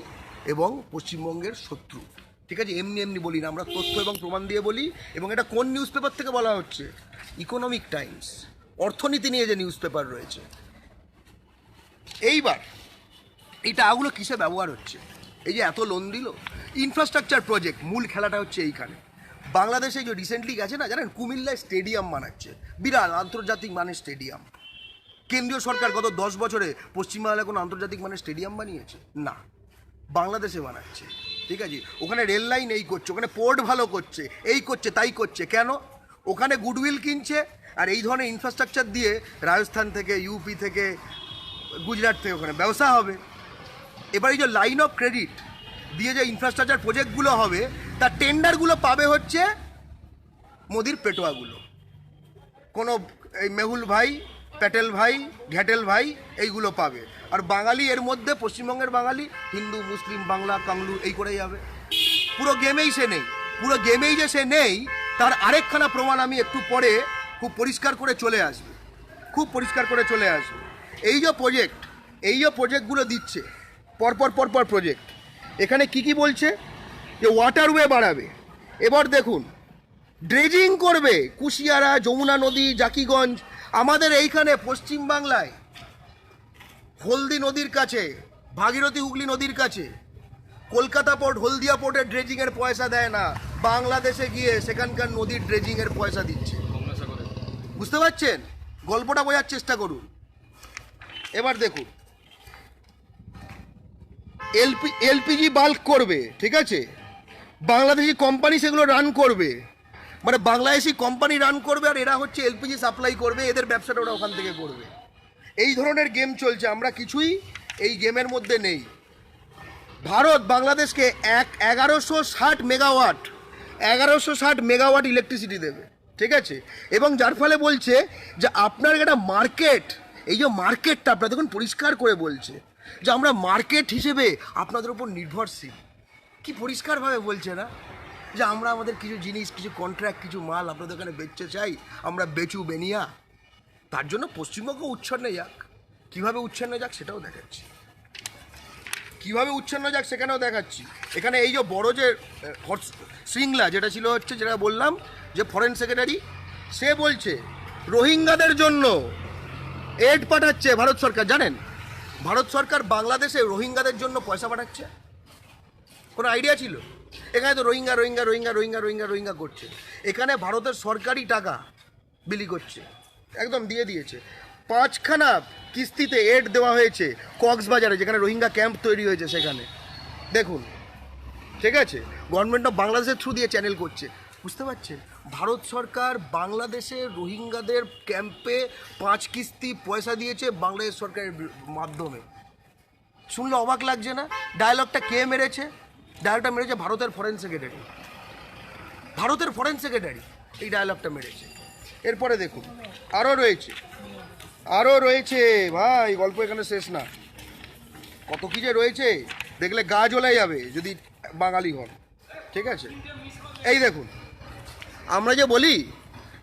এবং পশ্চিমবঙ্গের শত্রু, ঠিক আছে? এমনি বলি না, আমরা তথ্য এবং প্রমাণ দিয়ে বলি। এবং এটা কোন নিউজ পেপার থেকে বলা হচ্ছে? ইকোনমিক টাইমস, অর্থনীতি নিয়ে যে নিউজ পেপার রয়েছে। এইবার এই টাকাগুলো কিসে ব্যবহার হচ্ছে? এই যে এত লোন দিল, ইনফ্রাস্ট্রাকচার প্রজেক্ট, মূল খেলাটা হচ্ছে এইখানে। বাংলাদেশে যে রিসেন্টলি গেছে না, জানেন, কুমিল্লায় স্টেডিয়াম বানাচ্ছে, বিরাট আন্তর্জাতিক মানের স্টেডিয়াম। কেন্দ্রীয় সরকার গত 10 বছরে পশ্চিমবাংলায় কোনো আন্তর্জাতিক মানের স্টেডিয়াম বানিয়েছে না, বাংলাদেশে বানাচ্ছে, ঠিক আছে? ওখানে রেল লাইন এই করছে, ওখানে পোর্ট ভালো করছে, এই করছে তাই করছে। কেন? ওখানে গুডউইল কিনছে, আর এই ধরনের ইনফ্রাস্ট্রাকচার দিয়ে রাজস্থান থেকে, ইউপি থেকে, গুজরাট থেকে ওখানে ব্যবসা হবে। এবার এই যে লাইন অফ ক্রেডিট দিয়ে যে ইনফ্রাস্ট্রাকচার প্রজেক্টগুলো হবে, তার টেন্ডারগুলো পাবে হচ্ছে মোদির পেটোয়াগুলো, কোনো এই মেহুল ভাই, প্যাটেল ভাই, ঘ্যাটেল ভাই, এইগুলো পাবে। আর বাঙালি এর মধ্যে, পশ্চিমবঙ্গের বাঙালি হিন্দু, মুসলিম, বাংলা, কাংলু এই করেই যাবে। পুরো গেমেই সে নেই। পুরো গেমেই যে সে নেই তার আরেকখানা প্রমাণ আমি একটু পরে খুব পরিষ্কার করে চলে আসবে, খুব পরিষ্কার করে চলে আসবে। এই যে প্রজেক্টগুলো দিচ্ছে, পরপর প্রজেক্ট, এখানে কি বলছে? যে ওয়াটারওয়ে বাড়াবে। এবার দেখুন, ড্রেজিং করবে কুশিয়ারা, যমুনা নদী, জাকিগঞ্জ। আমাদের এইখানে পশ্চিমবাংলায় হলদি নদীর কাছে, ভাগীরথী হুগলি নদীর কাছে কলকাতা পোর্ট, হলদিয়া পোর্টের ড্রেজিংয়ের পয়সা দেয় না, বাংলাদেশে গিয়ে সেখানকার নদীর ড্রেজিংয়ের পয়সা দিচ্ছে। বুঝতে পারছেন? গল্পটা বোঝার চেষ্টা করুন। এবার দেখুন, এলপিজি বাল্ক করবে, ঠিক আছে, বাংলাদেশি কোম্পানি সেগুলো রান করবে, মানে বাংলাদেশি কোম্পানি রান করবে, আর এরা হচ্ছে এলপিজি সাপ্লাই করবে, এদের ব্যবসাটা ওরা ওখান থেকে করবে। এই ধরনের গেম চলছে, আমরা কিছুই এই গেমের মধ্যে নেই। ভারত বাংলাদেশকে 1160 মেগাওয়াট ইলেকট্রিসিটি দেবে, ঠিক আছে, এবং যার ফলে বলছে যে আপনার একটা মার্কেট, এই যে মার্কেটটা আপনার দেখুন পরিষ্কার করে বলছে যে আমরা মার্কেট হিসেবে আপনাদের উপর নির্ভরশীল। কি পরিষ্কারভাবে বলছে না যে আমরা আমাদের কিছু জিনিস, কিছু কন্ট্রাক্ট, কিছু মাল আপনাদের ওখানে বেচতে চাই, আমরা বেচু বেনিয়া। তার জন্য পশ্চিমবঙ্গ উচ্ছন্নে যাক, কীভাবে উচ্ছন্নে যাক সেটাও দেখাচ্ছি, কীভাবে উচ্ছন্ন যাক সেখানেও দেখাচ্ছি। এখানে এই যে বড় যে শৃঙ্খলা যেটা ছিল হচ্ছে, যেটা বললাম যে ফরেন সেক্রেটারি, সে বলছে রোহিঙ্গাদের জন্য এড পাঠাচ্ছে ভারত সরকার। জানেন ভারত সরকার বাংলাদেশে রোহিঙ্গাদের জন্য পয়সা পাঠাচ্ছে? কোনো আইডিয়া ছিল? এখানে তো রোহিঙ্গা রোহিঙ্গা রোহিঙ্গা রোহিঙ্গা রোহিঙ্গা রোহিঙ্গা করছে, এখানে ভারতের সরকারি টাকা বিলি করছে, একদম দিয়ে দিয়েছে। 5খানা কিস্তিতে এড দেওয়া হয়েছে কক্সবাজারে, যেখানে রোহিঙ্গা ক্যাম্প তৈরি হয়েছে সেখানে, দেখুন, ঠিক আছে, গভর্নমেন্ট অফ বাংলাদেশের থ্রু দিয়ে চ্যানেল করছে। বুঝতে পারছেন, ভারত সরকার বাংলাদেশে রোহিঙ্গাদের ক্যাম্পে 5 কিস্তি পয়সা দিয়েছে বাংলাদেশ সরকারের মাধ্যমে। শুনলে অবাক লাগছে না? ডায়লগটা কে মেরেছে? ডায়লগটা মেরেছে ভারতের ফরেন সেক্রেটারি, ভারতের ফরেন সেক্রেটারি এই ডায়লগটা মেরেছে। এরপরে দেখুন আরও রয়েছে ভাই, গল্প এখানে শেষ না, কত কী যে রয়েছে, দেখলে গা জ্বলে যাবে যদি বাঙালি হন, ঠিক আছে। এই দেখুন, আমরা যে বলি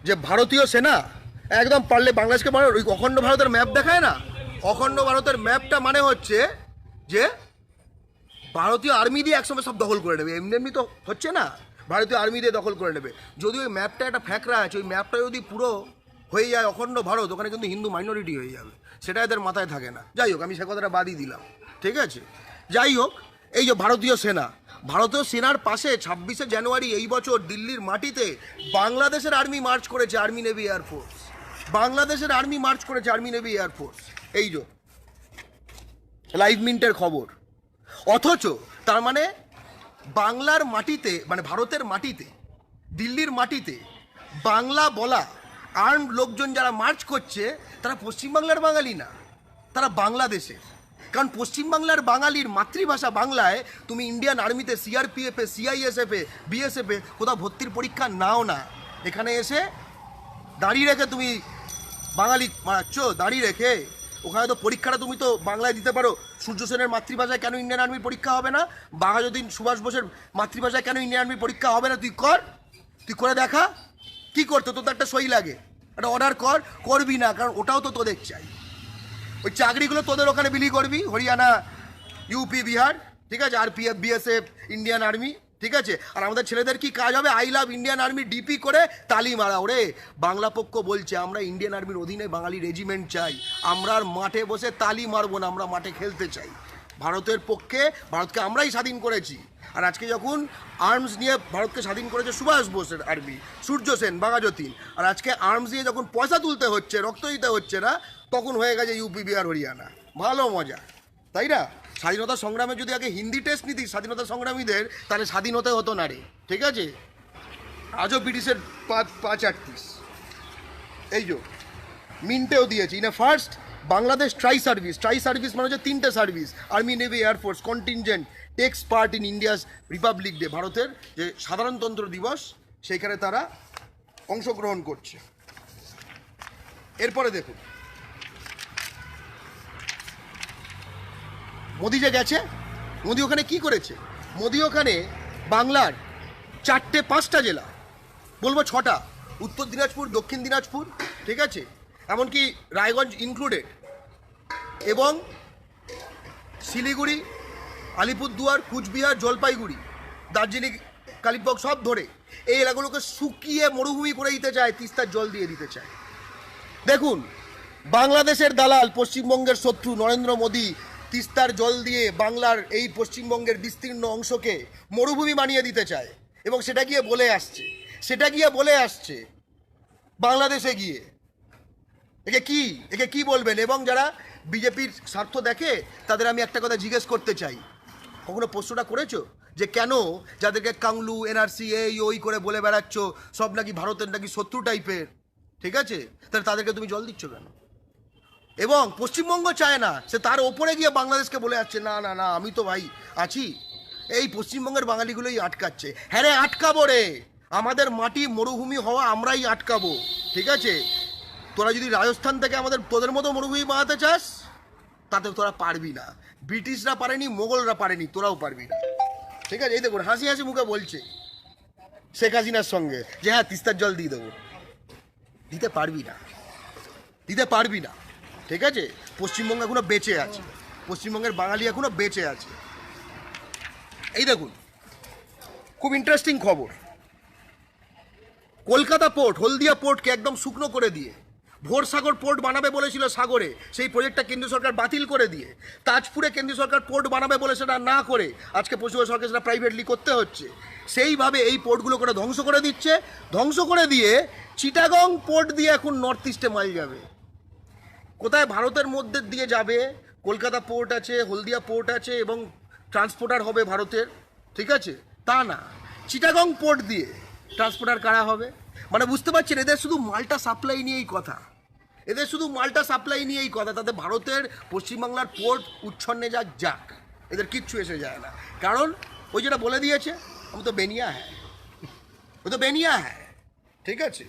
যে ভারতীয় সেনা একদম পারলে বাংলাদেশকে, মানে ওই অখণ্ড ভারতের ম্যাপ দেখায় না, অখণ্ড ভারতের ম্যাপটা মানে হচ্ছে যে ভারতীয় আর্মি দিয়ে একসঙ্গে সব দখল করে নেবে, এমনি এমনি তো হচ্ছে না, ভারতীয় আর্মি দিয়ে দখল করে নেবে। যদি ওই ম্যাপটা একটা ফ্যাকরা আছে, ওই ম্যাপটা যদি পুরো হয়ে যায় অখণ্ড ভারত, ওখানে কিন্তু হিন্দু মাইনরিটি হয়ে যাবে, সেটা এদের মাথায় থাকে না। যাই হোক, আমি সে কথাটা বাদই দিলাম, ঠিক আছে। যাই হোক, এই যে ভারতীয় সেনার পাশে 26শে জানুয়ারি এই বছর দিল্লির মাটিতে বাংলাদেশের আর্মি মার্চ করেছে, আর্মি নেভি এয়ারফোর্স, বাংলাদেশের আর্মি মার্চ করেছে, আর্মি নেভি এয়ারফোর্স, এই যে লাইভ মিন্টের খবর। অথচ তার মানে বাংলার মাটিতে, মানে ভারতের মাটিতে, দিল্লির মাটিতে বাংলা বলা আর্মড লোকজন যারা মার্চ করছে, তারা পশ্চিমবাংলার বাঙালি না, তারা বাংলাদেশের। কারণ পশ্চিমবাংলার বাঙালির মাতৃভাষা বাংলায়, তুমি ইন্ডিয়ান আর্মিতে, সিআরপিএফে, সিআইএসএফে, বিএসএফে কোথাও ভর্তির পরীক্ষা নাও না, এখানে এসে দাঁড়িয়ে রেখে তুমি বাঙালি মারাচ্ছ, দাঁড়িয়ে রেখে। ওখানে তো পরীক্ষাটা তুমি তো বাংলায় দিতে পারো। সূর্য সেনের মাতৃভাষায় কেন ইন্ডিয়ান আর্মির পরীক্ষা হবে না? বাঘাযতীন সুভাষ বোসের মাতৃভাষায় কেন ইন্ডিয়ান আর্মির পরীক্ষা হবে না? তুই করে দেখা। কি করতো? তোর তো একটা সই লাগে, একটা অর্ডার করবি না, কারণ ওটাও তো তোদের চাই। ওই চাকরিগুলো তোদের ওখানে বিলি করবি, হরিয়ানা, ইউপি, বিহার, ঠিক আছে, আরপিএফ, বিএসএফ, ইন্ডিয়ান আর্মি, ঠিক আছে। আর আমাদের ছেলেদের কি কাজ হবে? I love Indian army DP করে তালি মারা। ওরে বাংলা পক্ষ বলছে আমরা ইন্ডিয়ান আর্মির অধীনে বাঙালি রেজিমেন্ট চাই, আমরা আর মাঠে বসে তালি মারবো না, আমরা মাঠে খেলতে চাই। ভারতের পক্ষে, ভারতকে আমরাই স্বাধীন করেছি। আর আজকে যখন আর্মস নিয়ে ভারতকে স্বাধীন করেছে সুভাষ বোসের আর্মি, সূর্য সেন, বাঘাযতীন, আর আজকে আর্মস দিয়ে যখন পয়সা তুলতে হচ্ছে, রক্ত দিতে হচ্ছে না, তখন হয়ে গেছে ইউপি, বিহার, হরিয়ানা। ভালো মজা, তাই না? স্বাধীনতা সংগ্রামে যদি আগে হিন্দি টেস্ট নিতি স্বাধীনতা সংগ্রামীদের, তাহলে স্বাধীনতা হতো না রে, ঠিক আছে। আজও ব্রিটিশের পাঁচ 38 এই যে মিন্টেও দিয়েছে। In first Bangladesh tri service মানে হচ্ছে 3টে service, army, navy, air force contingent takes part in India's Republic Day, ভারতের যে সাধারণতন্ত্র দিবস, সেইখানে তারা অংশগ্রহণ করছে। এরপরে দেখুন, মোদি যে গেছে, মোদি ওখানে কি করেছে? মোদি ওখানে বাংলার 4-5টা জেলা, বলবো 6টা, উত্তর দিনাজপুর, দক্ষিণ দিনাজপুর, ঠিক আছে, এমনকি রায়গঞ্জ ইনক্লুডেড, এবং শিলিগুড়ি, আলিপুরদুয়ার, কুচবিহার, জলপাইগুড়ি, দার্জিলিং, কালিম্পং সব ধরে এই এলাকাগুলোকে শুকিয়ে মরুভূমি করে দিতে চায়, তিস্তার জল দিয়ে দিতে চায়। দেখুন, বাংলাদেশের দালাল, পশ্চিমবঙ্গের শত্রু নরেন্দ্র মোদি তিস্তার জল দিয়ে বাংলার এই পশ্চিমবঙ্গের বিস্তীর্ণ অংশকে মরুভূমি বানিয়ে দিতে চায়, এবং সেটা গিয়ে বলে আসছে বাংলাদেশে গিয়ে। একে কি বলবেন? এবং যারা বিজেপির স্বার্থ দেখে, তাদের আমি একটা কথা জিজ্ঞেস করতে চাই, কখনো প্রশ্নটা করেছো যে কেন যাদেরকে কাংলু এনআরসি এই ওই করে বলে বেড়াচ্ছ সব নাকি ভারতের নাকি শত্রু টাইপের, ঠিক আছে, তাহলে তাদেরকে তুমি জল দিচ্ছ কেন? এবং পশ্চিমবঙ্গ চায় না, সে তার ওপরে গিয়ে বাংলাদেশকে বলে যাচ্ছে না না না আমি তো ভাই আছি। এই পশ্চিমবঙ্গের বাঙালিগুলোই আটকাচ্ছে। হ্যাঁ রে, আটকাবো রে, আমাদের মাটি মরুভূমি হওয়া আমরাই আটকাবো, ঠিক আছে? তোরা যদি রাজস্থান থেকে তোদের মতো মরুভূমি বানাতে চাস, তাতে তোরা পারবি না। ব্রিটিশরা পারেনি, মোগলরা পারেনি, তোরাও পারবি না, ঠিক আছে? এই দেখুন হাসি হাসি মুখে বলছে শেখ হাসিনার সঙ্গে যে হ্যাঁ তিস্তার জল দিয়ে দেবো। দিতে পারবি না, দিতে পারবি না, ঠিক আছে? পশ্চিমবঙ্গ এখনো বেঁচে আছে, পশ্চিমবঙ্গের বাঙালি এখনো বেঁচে আছে। এই দেখুন খুব ইন্টারেস্টিং খবর, কলকাতা পোর্ট হলদিয়া পোর্টকে একদম শুকনো করে দিয়ে ভোরসাগর পোর্ট বানাবে বলেছিল সাগরে, সেই প্রজেক্টটা কেন্দ্রীয় সরকার বাতিল করে দিয়ে তাজপুরে কেন্দ্রীয় সরকার পোর্ট বানাবে বলে সেটা না করে আজকে পশ্চিমবঙ্গ সরকার সেটা প্রাইভেটলি করতে হচ্ছে। সেইভাবে এই পোর্টগুলো করে ধ্বংস করে দিচ্ছে, ধ্বংস করে দিয়ে চিটাগং পোর্ট দিয়ে এখন নর্থ ইস্টে মাল যাবে। কোথায় ভারতের মধ্যে দিয়ে যাবে, কলকাতা পোর্ট আছে, হলদিয়া পোর্ট আছে এবং ট্রান্সপোর্টার হবে ভারতের, ঠিক আছে? তা না, চিটাগং পোর্ট দিয়ে ট্রান্সপোর্টার কারা হবে? মানে বুঝতে পারছেন, এদের শুধু মালটা সাপ্লাই নিয়েই কথা, এদের শুধু মালটা সাপ্লাই নিয়েই কথা। তাতে ভারতের পশ্চিমবাংলার পোর্ট উচ্ছন্নে যাক যাক, এদের কিচ্ছু এসে যায় না। কারণ ওই যেটা বলে দিয়েছে, আমি তো বেনিয়া হ্যাঁ, ও তো বেনিয়া হ্যাঁ, ঠিক আছে?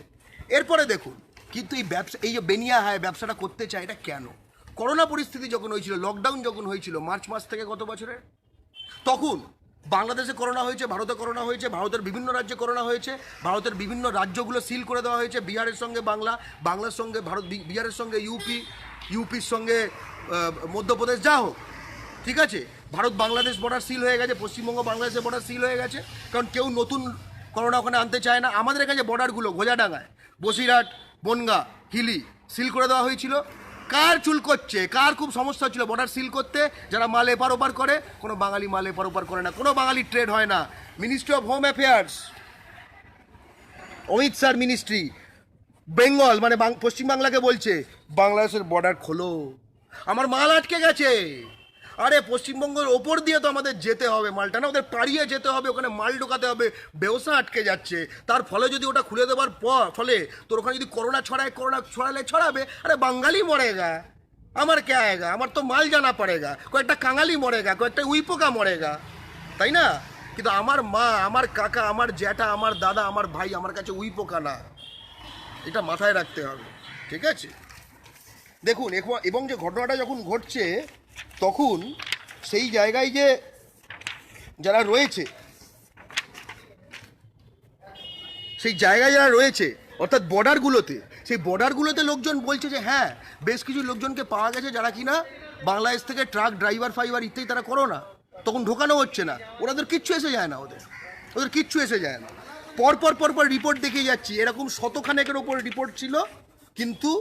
এরপরে দেখুন, কিন্তু এই ব্যবসা, এই যে বেনিয়া হ্যাঁ ব্যবসাটা করতে চায়, এটা কেন? করোনা পরিস্থিতি যখন হয়েছিল, লকডাউন যখন হয়েছিল মার্চ মাস থেকে গত বছরের, তখন বাংলাদেশে করোনা হয়েছে, ভারতে করোনা হয়েছে, ভারতের বিভিন্ন রাজ্যে করোনা হয়েছে, ভারতের বিভিন্ন রাজ্যগুলো সিল করে দেওয়া হয়েছে, বিহারের সঙ্গে বাংলা, বাংলার সঙ্গে ভারত, বিহারের সঙ্গে ইউপি, ইউপির সঙ্গে মধ্যপ্রদেশ, যা হোক, ঠিক আছে? ভারত বাংলাদেশ বর্ডার সিল হয়ে গেছে, পশ্চিমবঙ্গ বাংলাদেশের বর্ডার সিল হয়ে গেছে, কারণ কেউ নতুন করোনা ওখানে আনতে চায় না। আমাদের এখানে বর্ডারগুলো গোজাডাঙ্গায়, বসিরহাট, বনগাঁ, হিলি সিল করে দেওয়া হয়েছিল। কার চুল করছে, কার খুব সমস্যা ছিল বর্ডার সিল করতে? যারা মাল এপার ওপার করে, কোনো বাঙালি মাল এপার ওপার করে না, কোনো বাঙালি ট্রেড হয় না। Ministry of home affairs, Amit শাহর মিনিস্ট্রি, বেঙ্গল মানে পশ্চিমবাংলাকে বলছে বাংলাদেশের বর্ডার খোলো, আমার মাল আটকে গেছে। আরে পশ্চিমবঙ্গের ওপর দিয়ে তো আমাদের যেতে হবে, মালটা না ওদের পাড়িয়ে যেতে হবে, ওখানে মাল ঢোকাতে হবে, ব্যবসা আটকে যাচ্ছে। তার ফলে যদি ওটা খুলে দেওয়ার ফলে তোর ওখানে যদি করোনা ছড়ায়, করোনা ছড়ালে ছড়াবে, আরে বাঙালি মরেগা, আমার কে আয়েগা, আমার তো মাল জানা পড়েগা, কয়েকটা কাঙালি মরেগা, কয়েকটা উইপোকা মরেগা, তাই না? কিন্তু আমার মা, আমার কাকা, আমার জ্যাঠা, আমার দাদা, আমার ভাই আমার কাছে উইপোকা না, এটা মাথায় রাখতে হবে, ঠিক আছে? দেখুন এবং যে ঘটনাটা যখন ঘটছে, তখন সেই জায়গায় যে যারা রয়েছে, সেই জায়গায় যারা রয়েছে অর্থাৎ বর্ডারগুলোতে, সেই বর্ডারগুলোতে লোকজন বলছে যে হ্যাঁ বেশ কিছু লোকজনকে পাওয়া গেছে যারা কিনা বাংলাদেশ থেকে ট্রাক ড্রাইভার ফাইভার ইত্যাদি তারা করোনা, তখন ঢোকানো হচ্ছে না, ওদের কিচ্ছু এসে যায় না, ওদের কিচ্ছু এসে যায় না। পরপর রিপোর্ট দেখে যাচ্ছি, এরকম শতখানেকের ওপর রিপোর্ট ছিল, কিন্তু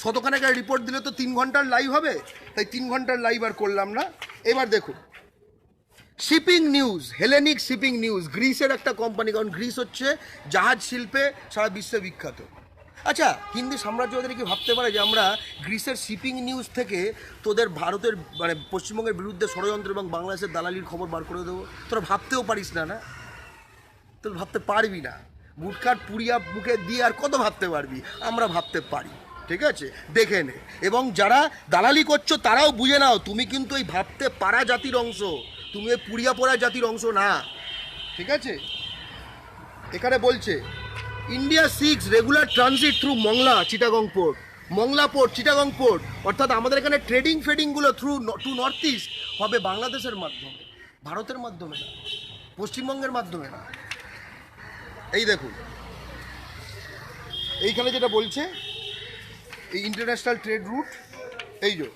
শতখানেকের রিপোর্ট দিলে তো 3 ঘন্টার লাইভ হবে, তাই 3 ঘন্টার লাইভ আর করলাম না। এবার দেখুন shipping news, Hellenic shipping news, গ্রিসের একটা কোম্পানি, কারণ গ্রিস হচ্ছে জাহাজ শিল্পে সারা বিশ্বে বিখ্যাত। আচ্ছা, হিন্দি সাম্রাজ্য ওদের কি ভাবতে পারে যে আমরা গ্রিসের শিপিং নিউজ থেকে তোদের ভারতের মানে পশ্চিমবঙ্গের বিরুদ্ধে ষড়যন্ত্র এবং বাংলাদেশের দালালির খবর বার করে দেবো? তোরা ভাবতেও পারিস না, না তোর ভাবতে পারবি না, গুটকার পুড়িয়া মুখে দিয়ে আর কত ভাবতে পারবি? আমরা ভাবতে পারি, ঠিক আছে? দেখে নে, এবং যারা দালালি করছো তারাও বুঝে নাও, তুমি কিন্তু এই ভাবতে পারা জাতির অংশ, তুমি এই পুড়িয়া পড়া জাতির অংশ না, ঠিক আছে? এখানে বলছে India six regular transit through Mongla Chittagong port, Mongla port Chittagong port, অর্থাৎ আমাদের এখানে ট্রেডিং ফেডিংগুলো থ্রু টু নর্থ ইস্ট হবে বাংলাদেশের মাধ্যমে, ভারতের মাধ্যমে না, পশ্চিমবঙ্গের মাধ্যমে না। এই দেখুন এইখানে যেটা বলছে এই ইন্টারন্যাশনাল ট্রেড রুট, এই যে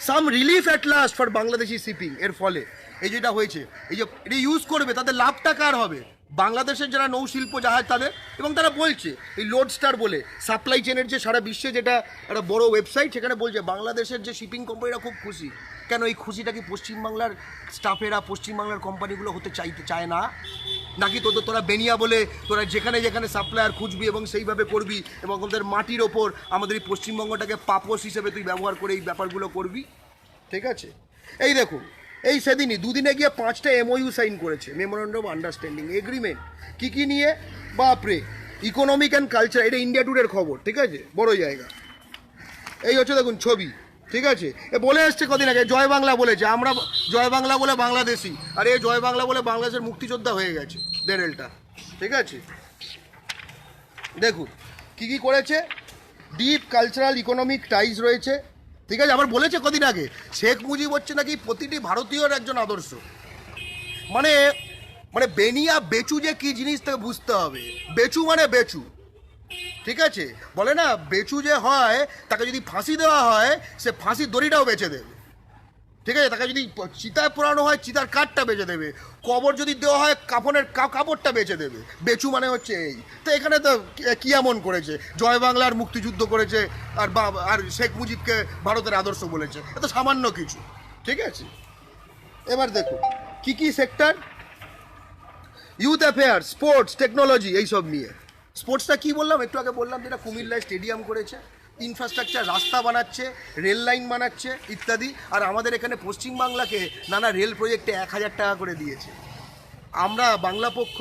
some relief at last for Bangladeshi shipping, এর ফলে এই যেটা হয়েছে, এই যে এটা ইউজ করবে তাদের লাভটা কার হবে? বাংলাদেশের যারা নৌশিল্প জাহাজ তাদের, এবং তারা বলছে এই লোডস্টার বলে সাপ্লাই চেনের যে সারা বিশ্বে যেটা একটা বড় ওয়েবসাইট, সেখানে বলছে বাংলাদেশের যে শিপিং কোম্পানিরা খুব খুশি। কেন এই খুশিটা কি পশ্চিমবাংলার স্টাফেরা, পশ্চিমবাংলার কোম্পানিগুলো হতে চায় না? নাকি তোরা বেনিয়া বলে তোরা যেখানে যেখানে সাপ্লায়ার খুঁজবি এবং সেইভাবে করবি এবং ওদের মাটির ওপর আমাদের এই পশ্চিমবঙ্গটাকে পাপোশ হিসেবে তুই ব্যবহার করে এই ব্যাপারগুলো করবি? ঠিক আছে, এই দেখুন, এই সেদিনই দুদিনে গিয়ে 5টা MOU সাইন করেছে, মেমোরেন্ডাম অফ আন্ডারস্ট্যান্ডিং এগ্রিমেন্ট। কী নিয়ে? বাপরে, ইকোনমিক অ্যান্ড কালচার, এটা ইন্ডিয়া টুডের খবর। ঠিক আছে, বড় জায়গা। এই হচ্ছে দেখুন ছবি। ঠিক আছে, এ বলে এসছে কদিন আগে, জয় বাংলা বলেছে, আমরা জয় বাংলা বলে বাংলাদেশি, আর এ জয় বাংলা বলে বাংলাদেশের মুক্তিযোদ্ধা হয়ে গেছে দেড়েলটা। ঠিক আছে, দেখুন কী করেছে, ডিপ কালচারাল ইকোনমিক টাইজ রয়েছে। ঠিক আছে, আবার বলেছে কদিন আগে শেখ মুজিব হচ্ছে নাকি প্রতিটি ভারতীয়র একজন আদর্শ। মানে মানে বেনিয়া বেচু যে কী জিনিস থেকে বুঝতে হবে। বেচু মানে বেচু। ঠিক আছে, বলে না বেচু যে হয় তাকে যদি ফাঁসি দেওয়া হয় সে ফাঁসির দড়িটাও বেচে দেবে। ঠিক আছে, তাকে যদি চিতায় পোড়ানো হয় চিতার কাঠটা বেচে দেবে, কবর যদি দেওয়া হয় কাফনের কাপড়টা বেচে দেবে। বেচু মানে হচ্ছে এই। তো এখানে তো কি এমন করেছে, জয় বাংলার মুক্তিযুদ্ধ করেছে আর শেখ মুজিবকে ভারতের আদর্শ বলেছে, এত সামান্য কিছু। ঠিক আছে, এবার দেখুন কি sector, youth affairs, sports, technology, এইসব নিয়ে। স্পোর্টসটা কি বললাম একটু আগে, বললাম যেটা কুমিল্লায় স্টেডিয়াম করেছে, ইনফ্রাস্ট্রাকচার, রাস্তা বানাচ্ছে, রেল লাইন বানাচ্ছে ইত্যাদি। আর আমাদের এখানে পশ্চিমবাংলাকে নানা রেল প্রজেক্টে 1000 টাকা করে দিয়েছে। আমরা বাংলা পক্ষ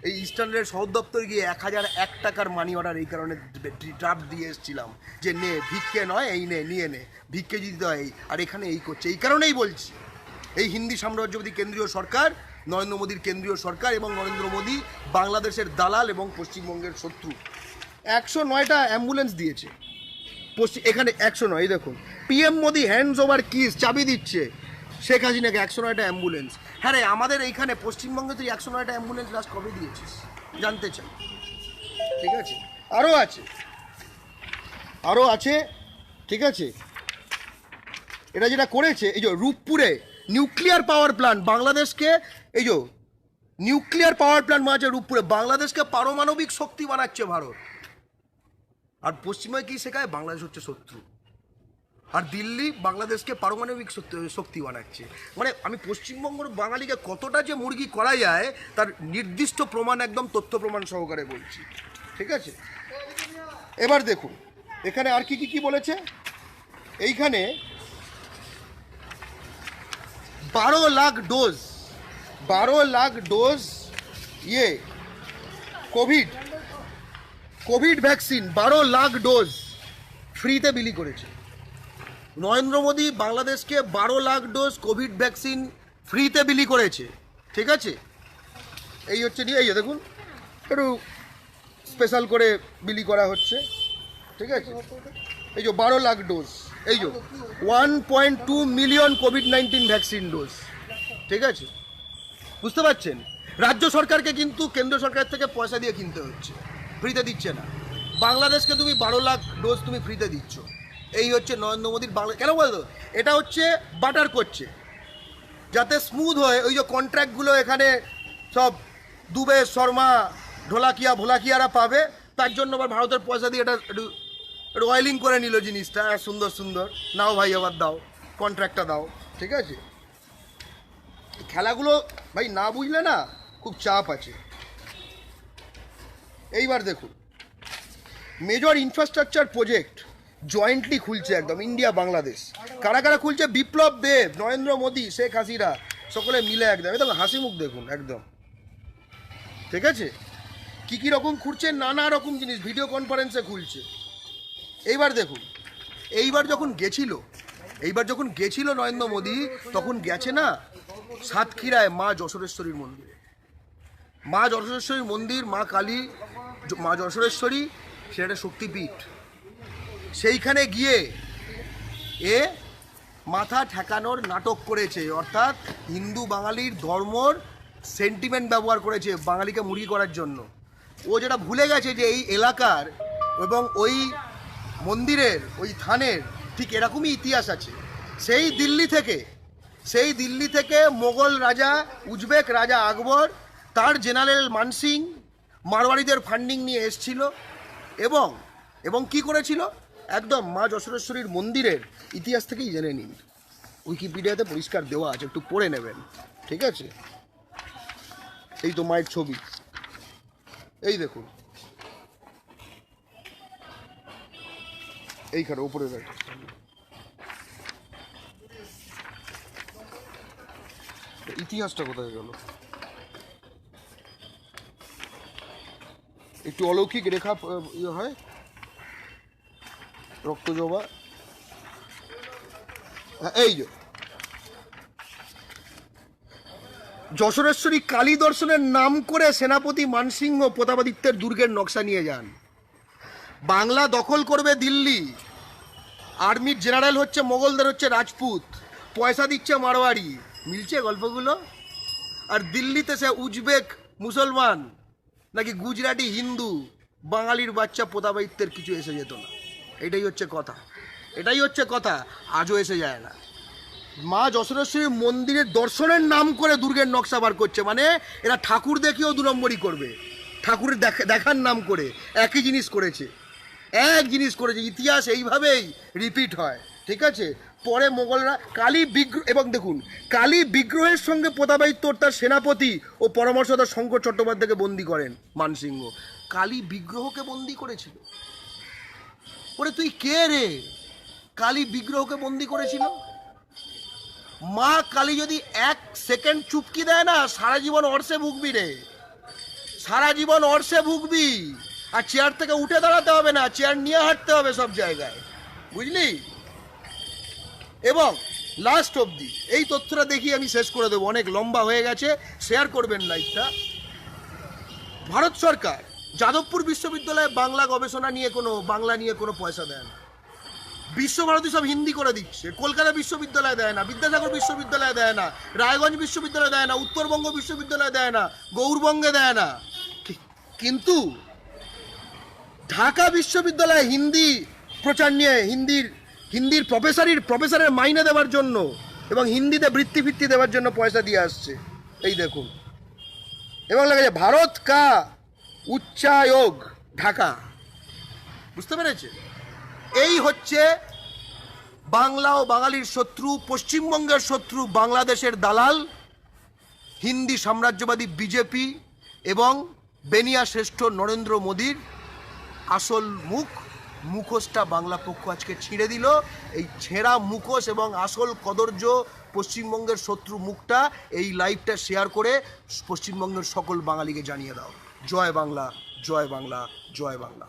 এই ইস্টার্ন রেল শহর দপ্তর গিয়ে 1001 টাকার মানি অর্ডার এই কারণে ড্রাফট দিয়ে এসেছিলাম যে নে, ভিক্ষে নয়, এই নে, নিয়ে নে, ভিক্ষে দিতে হয়। আর এখানে এই করছে, এই কারণেই বলছি এই হিন্দি সাম্রাজ্যবাদী কেন্দ্রীয় সরকার, নরেন্দ্র মোদীর কেন্দ্রীয় সরকার এবং নরেন্দ্র মোদী বাংলাদেশের দালাল এবং পশ্চিমবঙ্গের শত্রু। 109টা অ্যাম্বুলেন্স দিয়েছে এখানে, 109। দেখুন PM Modi hands over kiss, চাবি দিচ্ছে শেখ হাসিনাকে 109টা অ্যাম্বুলেন্স। হ্যাঁ রে, আমাদের এইখানে পশ্চিমবঙ্গে তুই 109টা অ্যাম্বুলেন্স লাস্ট কবে দিয়েছিস জানতে চাই। ঠিক আছে, আরও আছে। ঠিক আছে, এটা যেটা করেছে, এই যে রূপপুরে নিউক্লিয়ার পাওয়ার প্ল্যান্ট, বাংলাদেশকে, এই যে নিউক্লিয়ার পাওয়ার প্ল্যান্ট বানাচ্ছে রূপপুরে, বাংলাদেশকে পারমাণবিক শক্তি বানাচ্ছে ভারত। আর পশ্চিমবঙ্গে কি শেখায়, বাংলাদেশ হচ্ছে শত্রু, আর দিল্লি বাংলাদেশকে পারমাণবিক শক্তি বানাচ্ছে। মানে আমি পশ্চিমবঙ্গের বাঙালিকে কতটা যে মুরগি করা যায় তার নির্দিষ্ট প্রমাণ, একদম তথ্য প্রমাণ সহকারে বলছি। ঠিক আছে, এবার দেখুন এখানে আর কি বলেছে। এইখানে 12 lakh dose Covid vaccine, 12 lakh dose ফ্রিতে বিলি করেছে নরেন্দ্র মোদী। বাংলাদেশকে 12 লাখ ডোজ কোভিড ভ্যাকসিন ফ্রিতে বিলি করেছে। ঠিক আছে, এই হচ্ছে নিয়ে, এই দেখুন একটু স্পেশাল করে বিলি করা হচ্ছে। ঠিক আছে, এই যে 12 লাখ ডোজ, এই যে 1.2 মিলিয়ন কোভিড-19 ভ্যাকসিন ডোজ। ঠিক আছে, বুঝতে পারছেন, রাজ্য সরকারকে কিন্তু কেন্দ্র সরকার থেকে পয়সা দিয়ে কিনতে হচ্ছে, ফ্রিতে দিচ্ছে না। বাংলাদেশকে তুমি 12 লাখ ডোজ তুমি ফ্রিতে দিচ্ছ। এই হচ্ছে নরেন্দ্র মোদীর বাংলা। কেন বলতো, এটা হচ্ছে বাটার করছে যাতে স্মুথ হয়। ওই যে কন্ট্রাক্টগুলো এখানে সব দুবে, শর্মা, ঢোলাকিয়া, ভোলাকিয়ারা পাবে, তার জন্য আবার ভারতের পয়সা দিয়ে এটা একটু অয়েলিং করে নিল জিনিসটা, সুন্দর নাও ভাই, আবার দাও, কন্ট্রাক্টটা দাও। ঠিক আছে, খেলাগুলো ভাই না বুঝলে না খুব চাপ আছে। এইবার দেখুন মেজর ইনফ্রাস্ট্রাকচার প্রজেক্ট জয়েন্টলি খুলছে একদম ইন্ডিয়া বাংলাদেশ। কারা খুলছে, বিপ্লব দেব, নরেন্দ্র মোদী, শেখ হাসিনা, সকলে মিলে একদম। একদম হাসি মুখ দেখুন একদম। ঠিক আছে, কি রকম খুলছে, নানা রকম জিনিস ভিডিও কনফারেন্সে খুলছে। এইবার দেখুন, এইবার যখন গেছিল নরেন্দ্র মোদী, তখন গেছে না সাতক্ষীরায় মা যশোরেশ্বরীর মন্দিরে। মা যশোরেশ্বরীর মন্দির, মা কালী, মা যশোরেশ্বরী, সেটা একটা শক্তিপীঠ। সেইখানে গিয়ে এ মাথা ঠেকানোর নাটক করেছে, অর্থাৎ হিন্দু বাঙালির ধর্মর সেন্টিমেন্ট ব্যবহার করেছে বাঙালিকে মুরগি করার জন্য। ও যেটা ভুলে গেছে যে এই এলাকার এবং ওই মন্দিরের, ওই থানের ঠিক এরকমই ইতিহাস আছে। সেই দিল্লি থেকে মোগল রাজা, উজবেক রাজা আকবর, তার জেনারেল মানসিং মারওয়াড়িদের ফান্ডিং নিয়ে এসছিল এবং কি করেছিল, একদম মা যশোরেশ্বরীর মন্দিরের ইতিহাস থেকেই জেনে নিন, উইকিপিডিয়াতে পরিষ্কার দেওয়া আছে, একটু পড়ে নেবেন। ঠিক আছে, এই তো মায়ের ছবি, এই দেখুন এইখানে উপরে রাখা। ইতিহাসটা কোথায় গেল? একটু অলৌকিক রেখা ইয়ে হয়, রক্তজবা। হ্যাঁ, এই যে যশোরেশ্বরী কালী দর্শনের নাম করে সেনাপতি মানসিংহ প্রতাপাদিত্যের দুর্গের নকশা নিয়ে যান। বাংলা দখল করবে দিল্লি, আর্মির জেনারেল হচ্ছে মোগলদের হচ্ছে রাজপুত, পয়সা দিচ্ছে মারোয়ারি। মিলছে গল্পগুলো? আর দিল্লিতে সে উজবেক মুসলমান নাকি গুজরাটি হিন্দু, বাঙালির বাচ্চা প্রতাপাদিত্যের কিছু এসে যেত না। এটাই হচ্ছে কথা, এটাই হচ্ছে কথা। আজও এসে যায় না। মা যশোরেশ্বরীর মন্দিরের দর্শনের নাম করে দুর্গের নকশা বার করছে, মানে এরা ঠাকুর দেখেও 2 নম্বরই করবে, ঠাকুরের দেখার নাম করে একই জিনিস করেছে, এক জিনিস করেছে। ইতিহাস এইভাবেই রিপিট হয়, ঠিক আছে? পরে মোগলরা কালী বিগ্রহ, এবং দেখুন কালী বিগ্রহের সঙ্গে প্রতাপাদিত্য তার সেনাপতি ও পরামর্শদাতা শঙ্কর চট্টোপাধ্যায়কে বন্দী করেন মানসিংহ। কালী বিগ্রহকে বন্দী করেছিল? ওরে তুই কে রে, কালী বিগ্রহকে বন্দী করেছিল? মা কালী যদি 1 সেকেন্ড চুপকি দেয় না, সারা জীবন অর্ষে ভুগবি রে, সারা জীবন অর্ষে ভুগবি। আর চেয়ার থেকে উঠে দাঁড়াতে হবে না, চেয়ার নিয়ে হাঁটতে হবে সব জায়গায়, বুঝলি? এবং লাস্ট অবধি এই তথ্যটা দেখিয়ে আমি শেষ করে দেবো, অনেক লম্বা হয়ে গেছে, শেয়ার করবেন লাইভটা। ভারত সরকার যাদবপুর বিশ্ববিদ্যালয়ে বাংলা গবেষণা নিয়ে বাংলা নিয়ে কোনো পয়সা দেয় না। বিশ্বভারতী সব হিন্দি করে দিচ্ছে, কলকাতা বিশ্ববিদ্যালয় দেয় না, বিদ্যাসাগর বিশ্ববিদ্যালয় দেয় না, রায়গঞ্জ বিশ্ববিদ্যালয় দেয় না, উত্তরবঙ্গ বিশ্ববিদ্যালয় দেয় না, গৌরবঙ্গে দেয় না। কিন্তু ঢাকা বিশ্ববিদ্যালয়ে হিন্দি প্রচার নিয়ে হিন্দির প্রফেসরের মাইনে দেওয়ার জন্য এবং হিন্দিতে বৃত্তি দেওয়ার জন্য পয়সা দিয়ে আসছে। এই দেখুন, এবং লেখা যায় ভারত কা উচ্চায়োগ ঢাকা। বুঝতে পেরেছে? এই হচ্ছে বাংলা ও বাঙালির শত্রু, পশ্চিমবঙ্গের শত্রু, বাংলাদেশের দালাল, হিন্দি সাম্রাজ্যবাদী বিজেপি এবং বেনিয়া শ্রেষ্ঠ নরেন্দ্র মোদীর আসল মুখোশটা বাংলা পক্ষ আজকে ছিঁড়ে দিল। এই ছেঁড়া মুখোশ এবং আসল কদর্য পশ্চিমবঙ্গের শত্রু মুখটা এই লাইভটা শেয়ার করে পশ্চিমবঙ্গের সকল বাঙালিকে জানিয়ে দাও। জয় বাংলা, জয় বাংলা, জয় বাংলা।